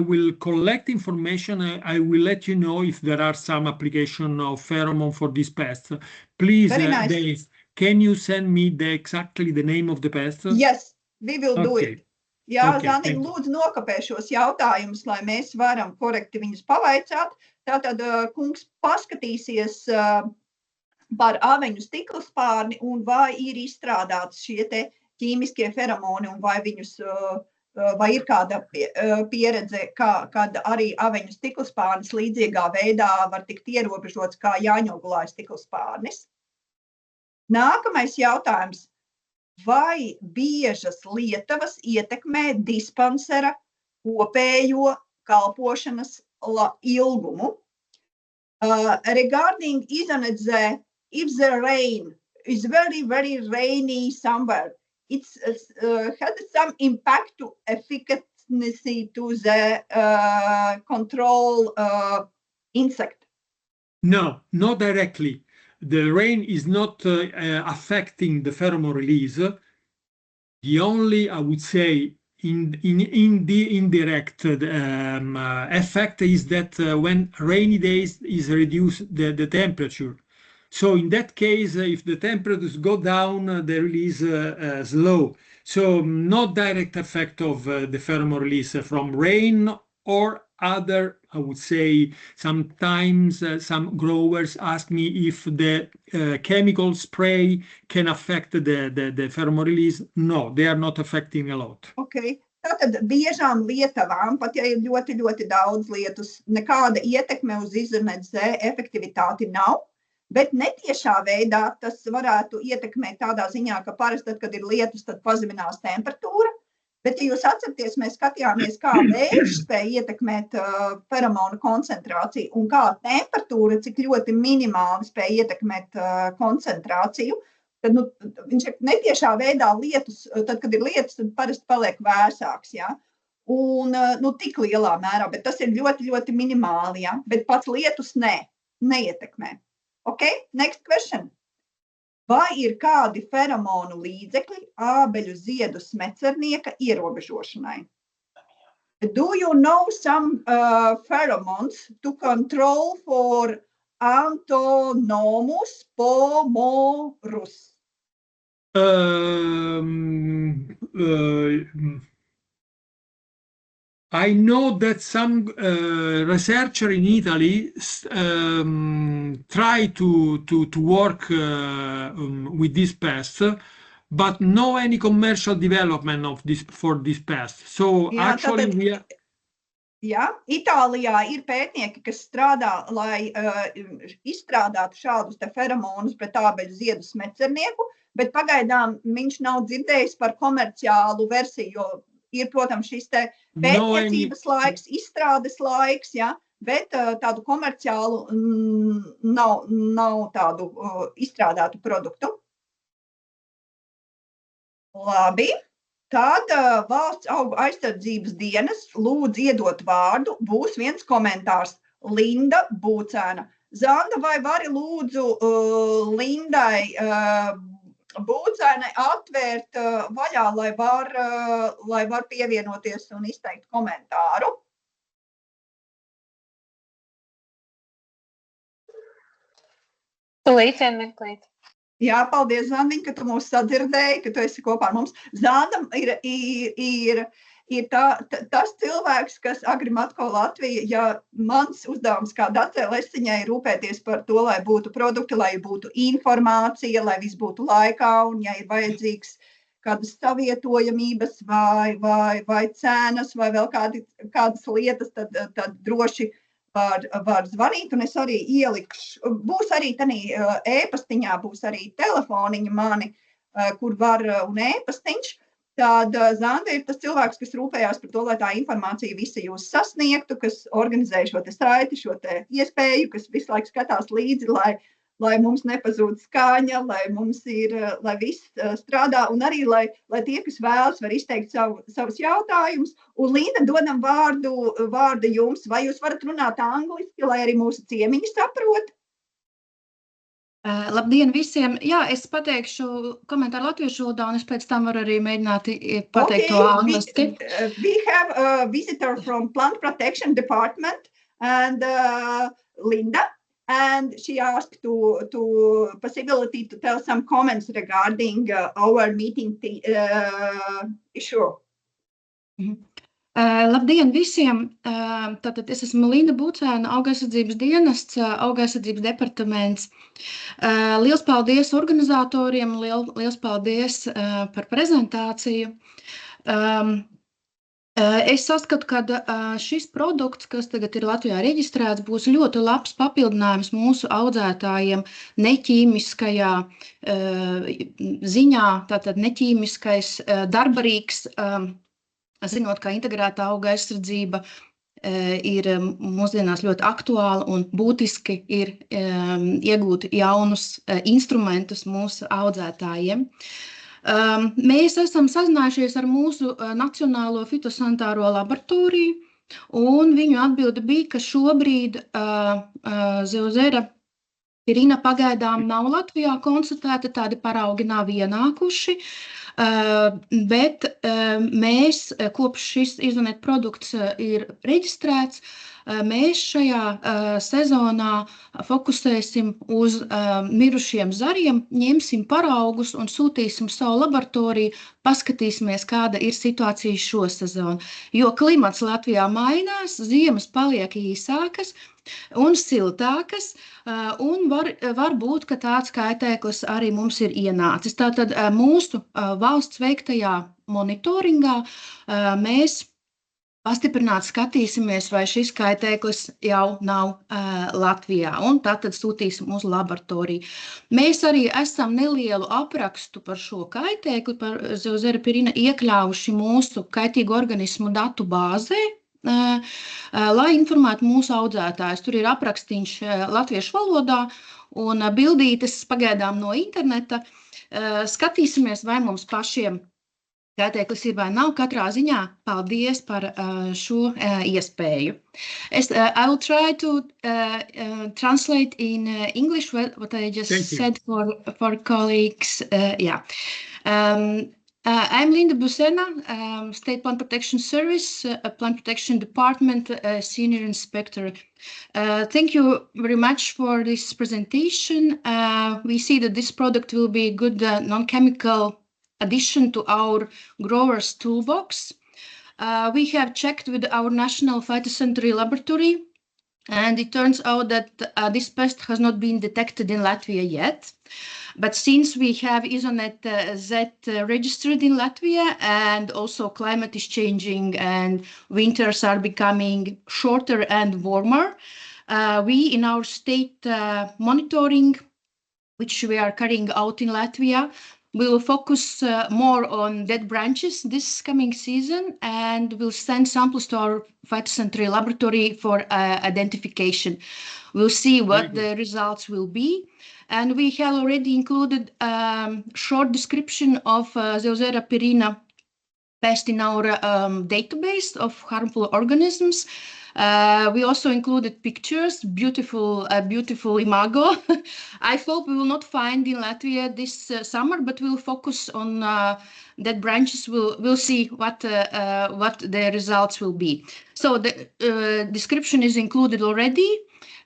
will collect information. I will let you know if there are some application of pheromone for this pest. Please, nice. Dave, can you send me exactly the name of the pest? Yes, we will do it. Jā, Okay, Zandīna, lūdzu nokapē šos jautājumus, lai mēs varam korekti viņus pavaicāt. Tātad kungs paskatīsies par aveņu stiklspārni un vai ir izstrādāts šie te ķīmiskie feromoni un vai viņus vai ir kāda pieredze, kad arī aveņu stiklspārnis līdzīgā veidā var tikt ierobežots kā jāņogulājas stiklspārnis. Nākamais jautājums. Vai biežas lietavas ietekmē dispansera kopējo kalpošanas ilgumu? Regarding Izanedze, if the rain is very, very rainy somewhere, it's had some impact to efficacy to the control insect? No, not directly. The rain is not affecting the pheromone release. The only, I would say, in the indirect effect is that when rainy days is reduced the temperature. So in that case, if the temperatures go down, the release slow. So not direct effect of the pheromone release from rain or other, I would say, sometimes some growers ask me if the chemical spray can affect the pheromone release. No, they are not affecting a lot. Okay. Tātad biežām lietavām, pat ja ir ļoti, ļoti daudz lietus, nekāda ietekme uz izanedzē efektivitāti nav, bet netiešā veidā tas varētu ietekmēt tādā ziņā, ka parasti, tad, kad ir lietus, tad pazeminās temperatūra. Bet, ja jūs atceraties, mēs skatījāmies, kā vējš spēja ietekmēt feromonu koncentrāciju un kā temperatūra, cik ļoti minimāli spēja ietekmēt koncentrāciju, tad viņš netiešā veidā lietus, tad, kad ir lietus, tad parasti paliek vēsāks, ja? Un tik lielā mērā, bet tas ir ļoti, ļoti minimāli, ja? Bet pats lietus neietekmē. Okay, next question. Vai ir kādi feromonu līdzekļi ābeļu ziedu smecernieka ierobežošanai? Do you know some pheromones to control for Anthonomus pomorus? I know that some researcher in Italy try to work with this pest, but no any commercial development of this for this pest. So Jā, actually tātad, we are... Jā, Itālijā ir pētnieki, kas strādā, lai izstrādātu šādus te feromonus pret ābeļu ziedu smecernieku, bet pagaidām viņš nav dzirdējis par komerciālu versiju, jo ir, protams, šis te pētniecības laiks, izstrādes laiks, ja, bet tādu komerciālu nav tādu izstrādātu produktu. Labi. Tad valsts augu aizsardzības dienas lūdz iedot vārdu. Būs viens komentārs. Linda Būcēna. Zanda, vai vari lūdzu Lindai Būcēnai atvērt vaļā, lai var pievienoties un izteikt komentāru? Tūlīt vienmeklīt. Jā, paldies, Zandiņ, ka tu mūs sadzirdēji, ka tu esi kopā ar mums. Zanda ir tas cilvēks, kas Agrimatko Latvija, ja mans uzdevums kā Dacē Lesiņai rūpēties par to, lai būtu produkti, lai būtu informācija, lai viss būtu laikā, un ja ir vajadzīgs kādas savietojamības vai cenas vai vēl kādas lietas, tad droši var zvanīt, un es arī ielikšu, būs arī tanī e-pastiņā, būs arī telefoniņa mani, kur var un e-pastiņš. Tad Zanda ir tas cilvēks, kas rūpējās par to, lai tā informācija visi jūs sasniegtu, kas organizē šo te saiti, šo te iespēju, kas visu laiku skatās līdzi, lai mums nepazūd skaņa, lai viss strādā, un arī, lai tie, kas vēlas, var izteikt savus jautājumus. Un Linda, dodam vārdu jums, vai jūs varat runāt angliski, lai arī mūsu ciemiņi saprot? Labdien visiem! Jā, es pateikšu komentāru latviešu valodā, un es pēc tam varu arī mēģināt pateikt to angliski. We have a visitor from Plant Protection Department, and Linda, and she asked to possibility to tell some comments regarding our meeting issue. Labdien visiem! Tātad es esmu Linda Būcēna, Auga aizsardzības dienests, Auga aizsardzības departaments. Liels paldies organizatoriem, liels paldies par prezentāciju. Es saskatu, ka šis produkts, kas tagad ir Latvijā reģistrēts, būs ļoti labs papildinājums mūsu audzētājiem neķīmiskajā ziņā, tātad neķīmiskais darbarīgs, zinot, ka integrētā auga aizsardzība ir mūsdienās ļoti aktuāla un būtiski ir iegūt jaunus instrumentus mūsu audzētājiem. Mēs esam sazinājušies ar mūsu Nacionālo fitosanitāro laboratoriju, un viņu atbilde bija, ka šobrīd Zeozera pirina pagaidām nav Latvijā konstatēta, tādi paraugi nav ienākuši. Bet mēs, kopš šis izonet produkts ir reģistrēts, mēs šajā sezonā fokusēsim uz mirušiem zariem, ņemsim paraugus un sūtīsim savu laboratoriju, paskatīsimies, kāda ir situācija šo sezonu. Jo klimats Latvijā mainās, ziemas paliek īsākas un siltākas, un var būt, ka tāds kaitēklis arī mums ir ienācis. Tātad mūsu valsts veiktajā monitoringā mēs pastiprināti skatīsimies, vai šis kaitēklis jau nav Latvijā, un tātad sūtīsim uz laboratoriju. Mēs arī esam nelielu aprakstu par šo kaitēkli, par Zeozera pirina iekļāvuši mūsu kaitīgu organismu datu bāzē, lai informētu mūsu audzētājus. Tur ir aprakstīns latviešu valodā un bildītes pagaidām no interneta. Skatīsimies, vai mums pašiem kaitēklis ir vai nav. Katrā ziņā paldies par šo iespēju. I will try to translate in English what I just said for colleagues. I'm Linda Būcēna, State Plant Protection Service, Plant Protection Department Senior Inspector. Thank you very much for this presentation. We see that this product will be a good non-chemical addition to our growers' toolbox. We have checked with our National Phytosanitary Laboratory, and it turns out that this pest has not been detected in Latvia yet. But since we have Isonet Z registered in Latvia, and also climate is changing and winters are becoming shorter and warmer, we in our state monitoring, which we are carrying out in Latvia, We will focus more on dead branches this coming season, and we'll send samples to our phytosanitary laboratory for identification. We'll see what the results will be. And we have already included short description of Zeoxera pyrrhina pest in our database of harmful organisms. We also included pictures, beautiful imago. I hope we will not find in Latvia this summer, but we'll focus on dead branches. We'll see what the results will be. So the description is included already,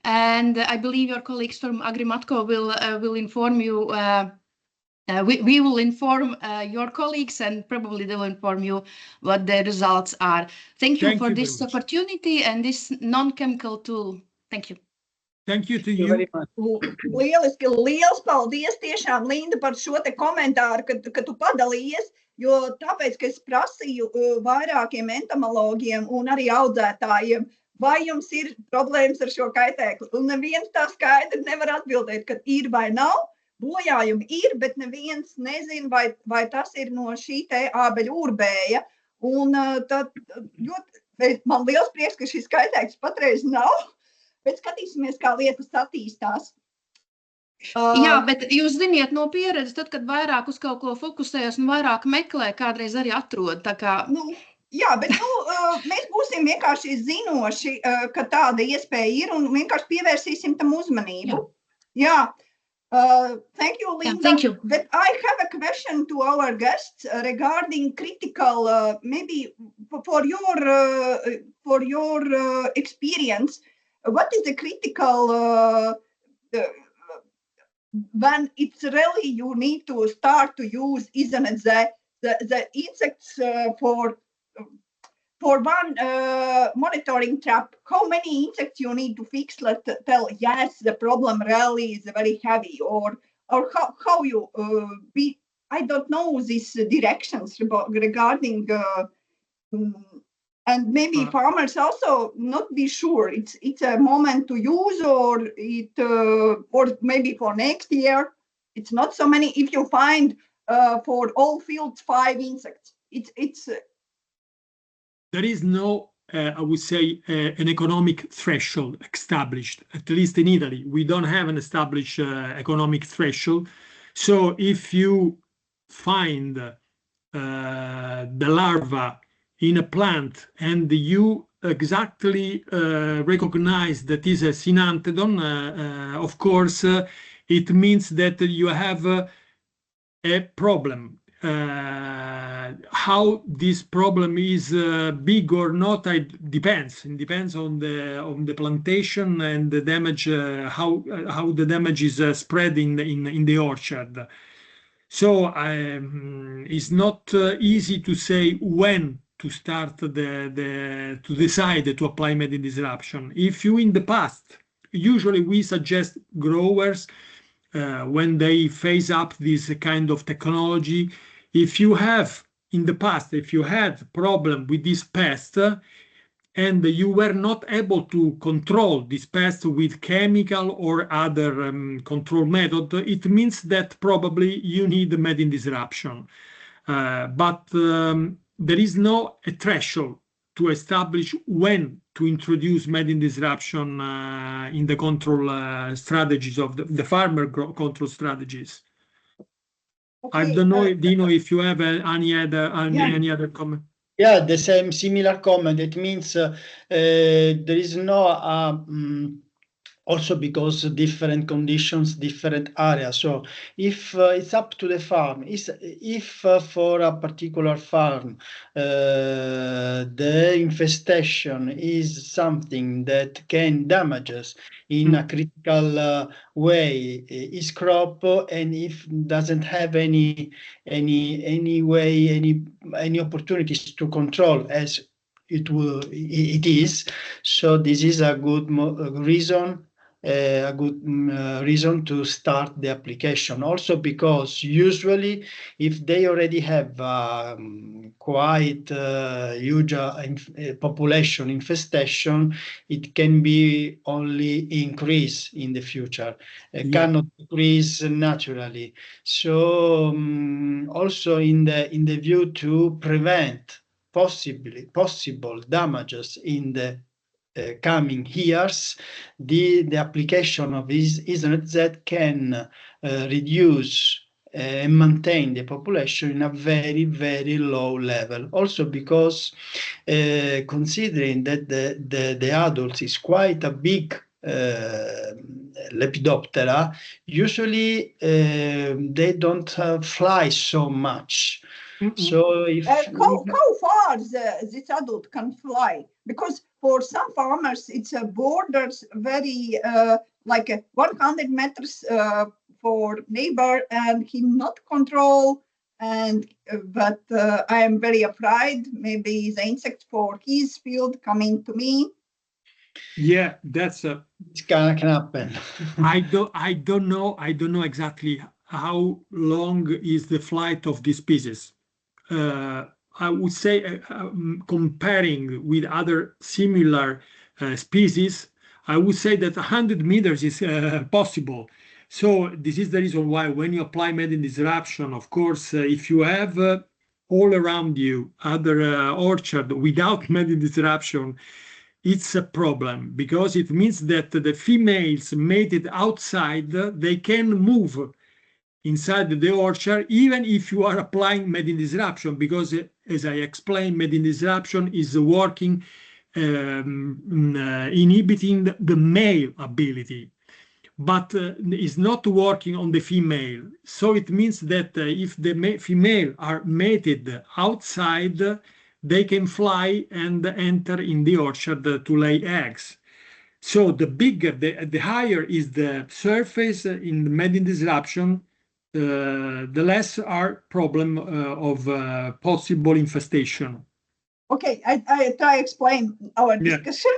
and I believe your colleagues from Agrimatco will inform you. We will inform your colleagues, and probably they will inform you what the results are. Thank you for this opportunity and this non-chemical tool. Thank you. Thank you to you. Very much. Lieliski, liels paldies tiešām, Linda, par šo te komentāru, ka tu padalījies, jo tāpēc, ka es prasīju vairākiem entomologiem un arī audzētājiem, vai jums ir problēmas ar šo kaitēkli. Un neviens tā skaidri nevar atbildēt, ka ir vai nav. Bojājumi ir, bet neviens nezin, vai tas ir no šī te ābeļu urbēja. Un tad man liels prieks, ka šis kaitēklis patreiz nav, bet skatīsimies, kā lietas attīstās. Jā, bet jūs ziniet no pieredzes, tad, kad vairāk uz kaut ko fokusējas un vairāk meklē, kādreiz arī atrod. Tā kā... Jā, bet mēs būsim vienkārši zinoši, ka tāda iespēja ir un vienkārši pievērsīsim tam uzmanību. Jā. Thank you, Linda. Yeah, thank you. But I have a question to our guests regarding critical, maybe for your experience. What is the critical when it's really you need to start to use, isn't it, the insects for one monitoring trap? How many insects you need to fix? Let's tell, yes, the problem really is very heavy, or how you be. I don't know these directions regarding, and maybe farmers also not be sure. It's a moment to use, or maybe for next year. It's not so many. If you find for all fields 5 insects, it's. There is no, I would say, an economic threshold established, at least in Italy. We don't have an established economic threshold. So if you find the larva in a plant and you exactly recognize that is a Synanthedon, of course, it means that you have a problem. How this problem is big or not, it depends. It depends on the plantation and the damage, how the damage is spread in the orchard. So it's not easy to say when to start to decide to apply Medin disruption. If you in the past, usually we suggest growers when they phase up this kind of technology. If you have in the past, if you had problem with this pest and you were not able to control this pest with chemical or other control method, it means that probably you need Medin disruption. But there is no a threshold to establish when to introduce Medin disruption in the control strategies of the farmer control strategies. Okay, I don't know, Dino, if you have any other comment. Yeah, the same similar comment. It means there is no also because different conditions, different areas. So if it's up to the farm, if for a particular farm the infestation is something that can damage us in a critical way is crop, and if doesn't have any opportunities to control as it is, so this is a good reason a good reason to start the application. Also because usually if they already have quite huge population infestation, it can be only increase in the future. It cannot decrease naturally. So also in the view to prevent possible damages in the coming years, the application of Ethernet Z can reduce and maintain the population in a very, very low level. Also because considering that the adults is quite a big Lepidoptera, usually they don't fly so much. So if how far this adult can fly? Because for some farmers, it's borders very like 100 meters for neighbor, and he not control. And but I am very afraid maybe the insect for his field coming to me. Yeah, that's it can happen. I don't know exactly how long is the flight of this species. I would say comparing with other similar species, I would say that 100 meters is possible. So this is the reason why when you apply median disruption, of course, if you have all around you other orchard without median disruption, it's a problem, because it means that the females mated outside, they can move inside the orchard, even if you are applying median disruption, because as I explained, median disruption is working inhibiting the male ability, but is not working on the female. So it means that if the female are mated outside, they can fly and enter in the orchard to lay eggs. So the bigger, the higher is the surface in the median disruption, the less are problem of possible infestation. Okay, I try explain our discussion.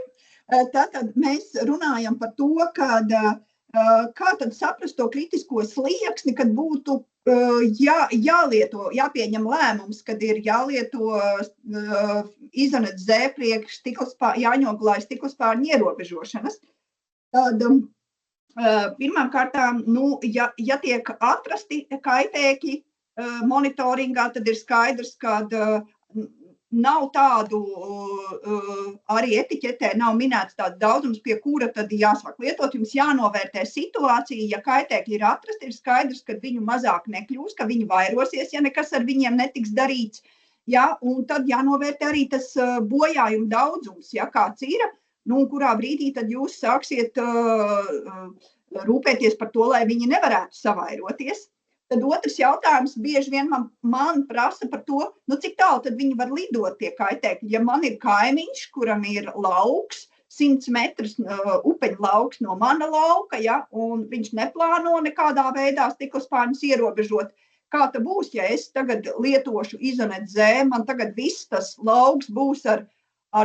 Tātad mēs runājam par to, kā tad saprast to kritisko slieksni, kad būtu jālieto, jāpieņem lēmums, kad ir jālieto Ethernet Z priekš jāņoglājas stiklospārņu ierobežošanas. Tad pirmām kārtām, ja tiek atrasti kaitēkļi monitoringā, tad ir skaidrs, ka nav tādu, arī etiķetē nav minēts tāds daudzums, pie kura tad jāsāk lietot. Jums jānovērtē situācija, ja kaitēkļi ir atrasti, ir skaidrs, ka viņu mazāk nekļūs, ka viņi vairosies, ja nekas ar viņiem netiks darīts. Ja, un tad jānovērtē arī tas bojājumu daudzums, ja kāds ir, kurā brīdī tad jūs sāksiet rūpēties par to, lai viņi nevarētu savairoties. Tad otrs jautājums bieži vien man prasa par to, cik tālu tad viņi var lidot tie kaitēkļi. Ja man ir kaimiņš, kuram ir lauks, 100 metrus upeņu lauks no mana lauka, ja, un viņš neplāno nekādā veidā stiklospārņus ierobežot, kā tad būs, ja es tagad lietošu Ethernet Z, man tagad viss tas lauks būs ar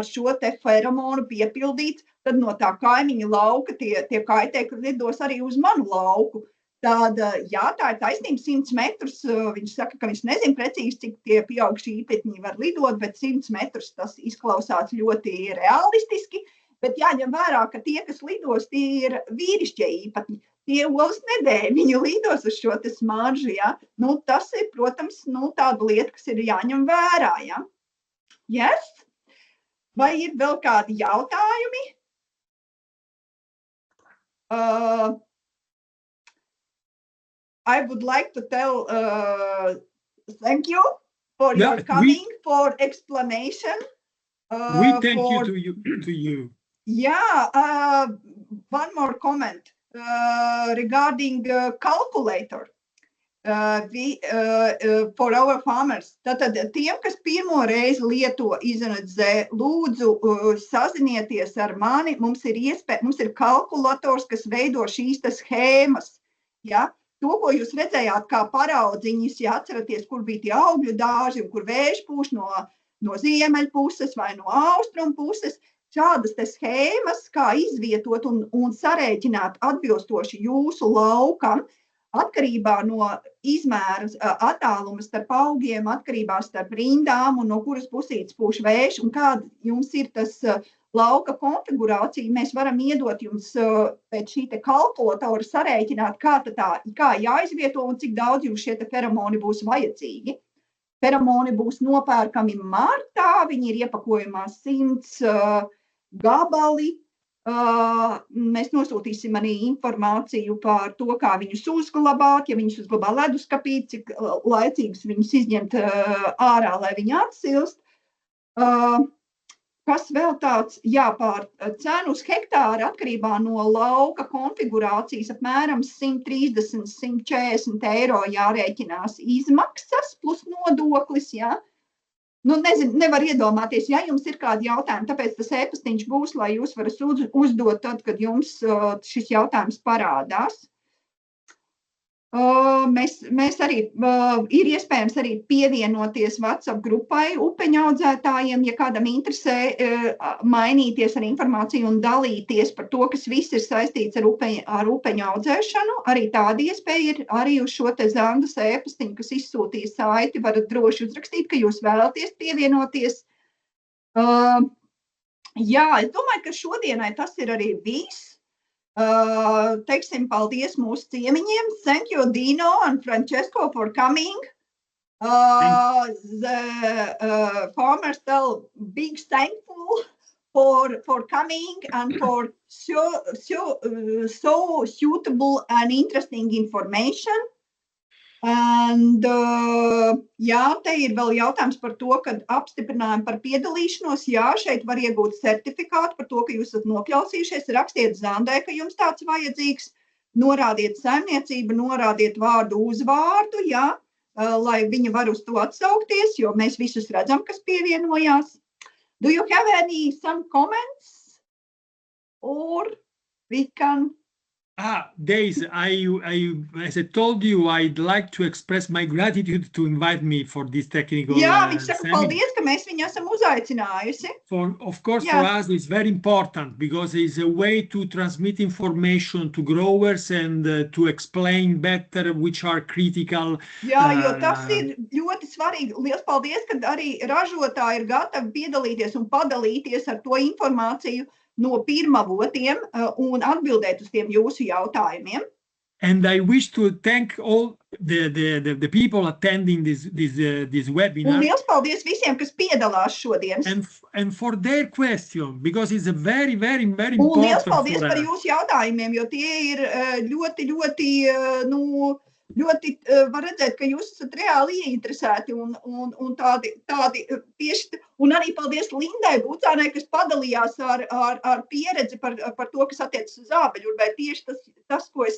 šo te feromonu piepildīts, tad no tā kaimiņa lauka tie kaitēkļi lidos arī uz manu lauku. Tad, jā, tā ir taisnība, 100 metrus, viņš saka, ka viņš nezina precīzi, cik tie pieaugšie īpatņi var lidot, bet 100 metrus tas izklausās ļoti realistiski, bet jāņem vērā, ka tie, kas lidos, tie ir vīrišķie īpatņi, tie olas nedēļ, viņi lidos uz šo te smaržu, ja, tas ir, protams, tāda lieta, kas ir jāņem vērā, ja. Yes? Vai ir vēl kādi jautājumi? I would like to tell thank you for your coming, for explanation. We thank you to you. Yeah, one more comment regarding calculator for our farmers. Tātad tiem, kas pirmo reizi lieto Ethernet Z, lūdzu sazinieties ar mani. Mums ir kalkulators, kas veido šīs schēmas. Ja? To, ko jūs redzējāt kā paraudziņas, ja atceraties, kur bija tie augļu dāži un kur vējš pūš no ziemeļpuses vai no austrumu puses, šādas te schēmas, kā izvietot un sarēķināt atbilstoši jūsu laukam, atkarībā no izmēra attāluma starp augiem, atkarībā starp rindām un no kuras pusītes pūš vējš un kāda jums ir tas lauka konfigurācija, mēs varam iedot jums pēc šī te kalkulatora sarēķināt, kā jāizvieto un cik daudz jums šie te feromoni būs vajadzīgi. Feromoni būs nopērkami martā, viņi ir iepakojumā 100 gabali. Mēs nosūtīsim arī informāciju par to, kā viņus uzglabāt, ja viņus uzglabā leduskapī, cik laicīgus viņus izņemt ārā, lai viņi atsilst. Kas vēl tāds, par cenu uz hektāru atkarībā no lauka konfigurācijas apmēram 130–140 eiro jārēķinās izmaksas plus nodoklis, jā. Nu, nezinu, nevar iedomāties, ja jums ir kādi jautājumi, tāpēc tas e-pastiņš būs, lai jūs varat uzdot tad, kad jums šis jautājums parādās. Mēs arī, ir iespējams arī pievienoties WhatsApp grupai upeņu audzētājiem, ja kādam interesē mainīties ar informāciju un dalīties par to, kas viss ir saistīts ar upeņu audzēšanu. Arī tāda iespēja ir arī uz šo te Zandas e-pastiņu, kas izsūtīja saiti, varat droši uzrakstīt, ka jūs vēlaties pievienoties. Jā, es domāju, ka šodienai tas ir arī viss. Teiksim paldies mūsu ciemiņiem. Thank you, Dino and Francesco, for coming. The farmers tell big thankful for coming and for so suitable and interesting information. And, jā, te ir vēl jautājums par to, kad apstiprinājumu par piedalīšanos, jā, šeit var iegūt certifikātu par to, ka jūs esat nokļausījušies, rakstiet Zandai, ka jums tāds vajadzīgs, norādiet saimniecību, norādiet vārdu uzvārdu, jā, lai viņi var uz to atsaukties, jo mēs visus redzam, kas pievienojās. Do you have some comments? Or we can... Daisy, as I told you, I'd like to express my gratitude to invite me for this technical Jā, viņš saka paldies, ka mēs viņu esam uzaicinājusi. Of course, for us, it's very important because it's a way to transmit information to growers and to explain better which are critical. Jā, jo tas ir ļoti svarīgi. Liels paldies, ka arī ražotāji ir gatavi piedalīties un padalīties ar to informāciju no pirmavotiem un atbildēt uz tiem jūsu jautājumiem. And I wish to thank all the people attending this webinar. Un liels paldies visiem, kas piedalās šodien. And for their question, because it's a very, very, very important. Un liels paldies par jūsu jautājumiem, jo tie ir ļoti, var redzēt, ka jūs esat reāli ieinteresēti un tādi tieši, un arī paldies Lindai Bucānai, kas padalījās ar pieredzi par to, kas attiecas uz ābeļu, vai tieši tas, ko es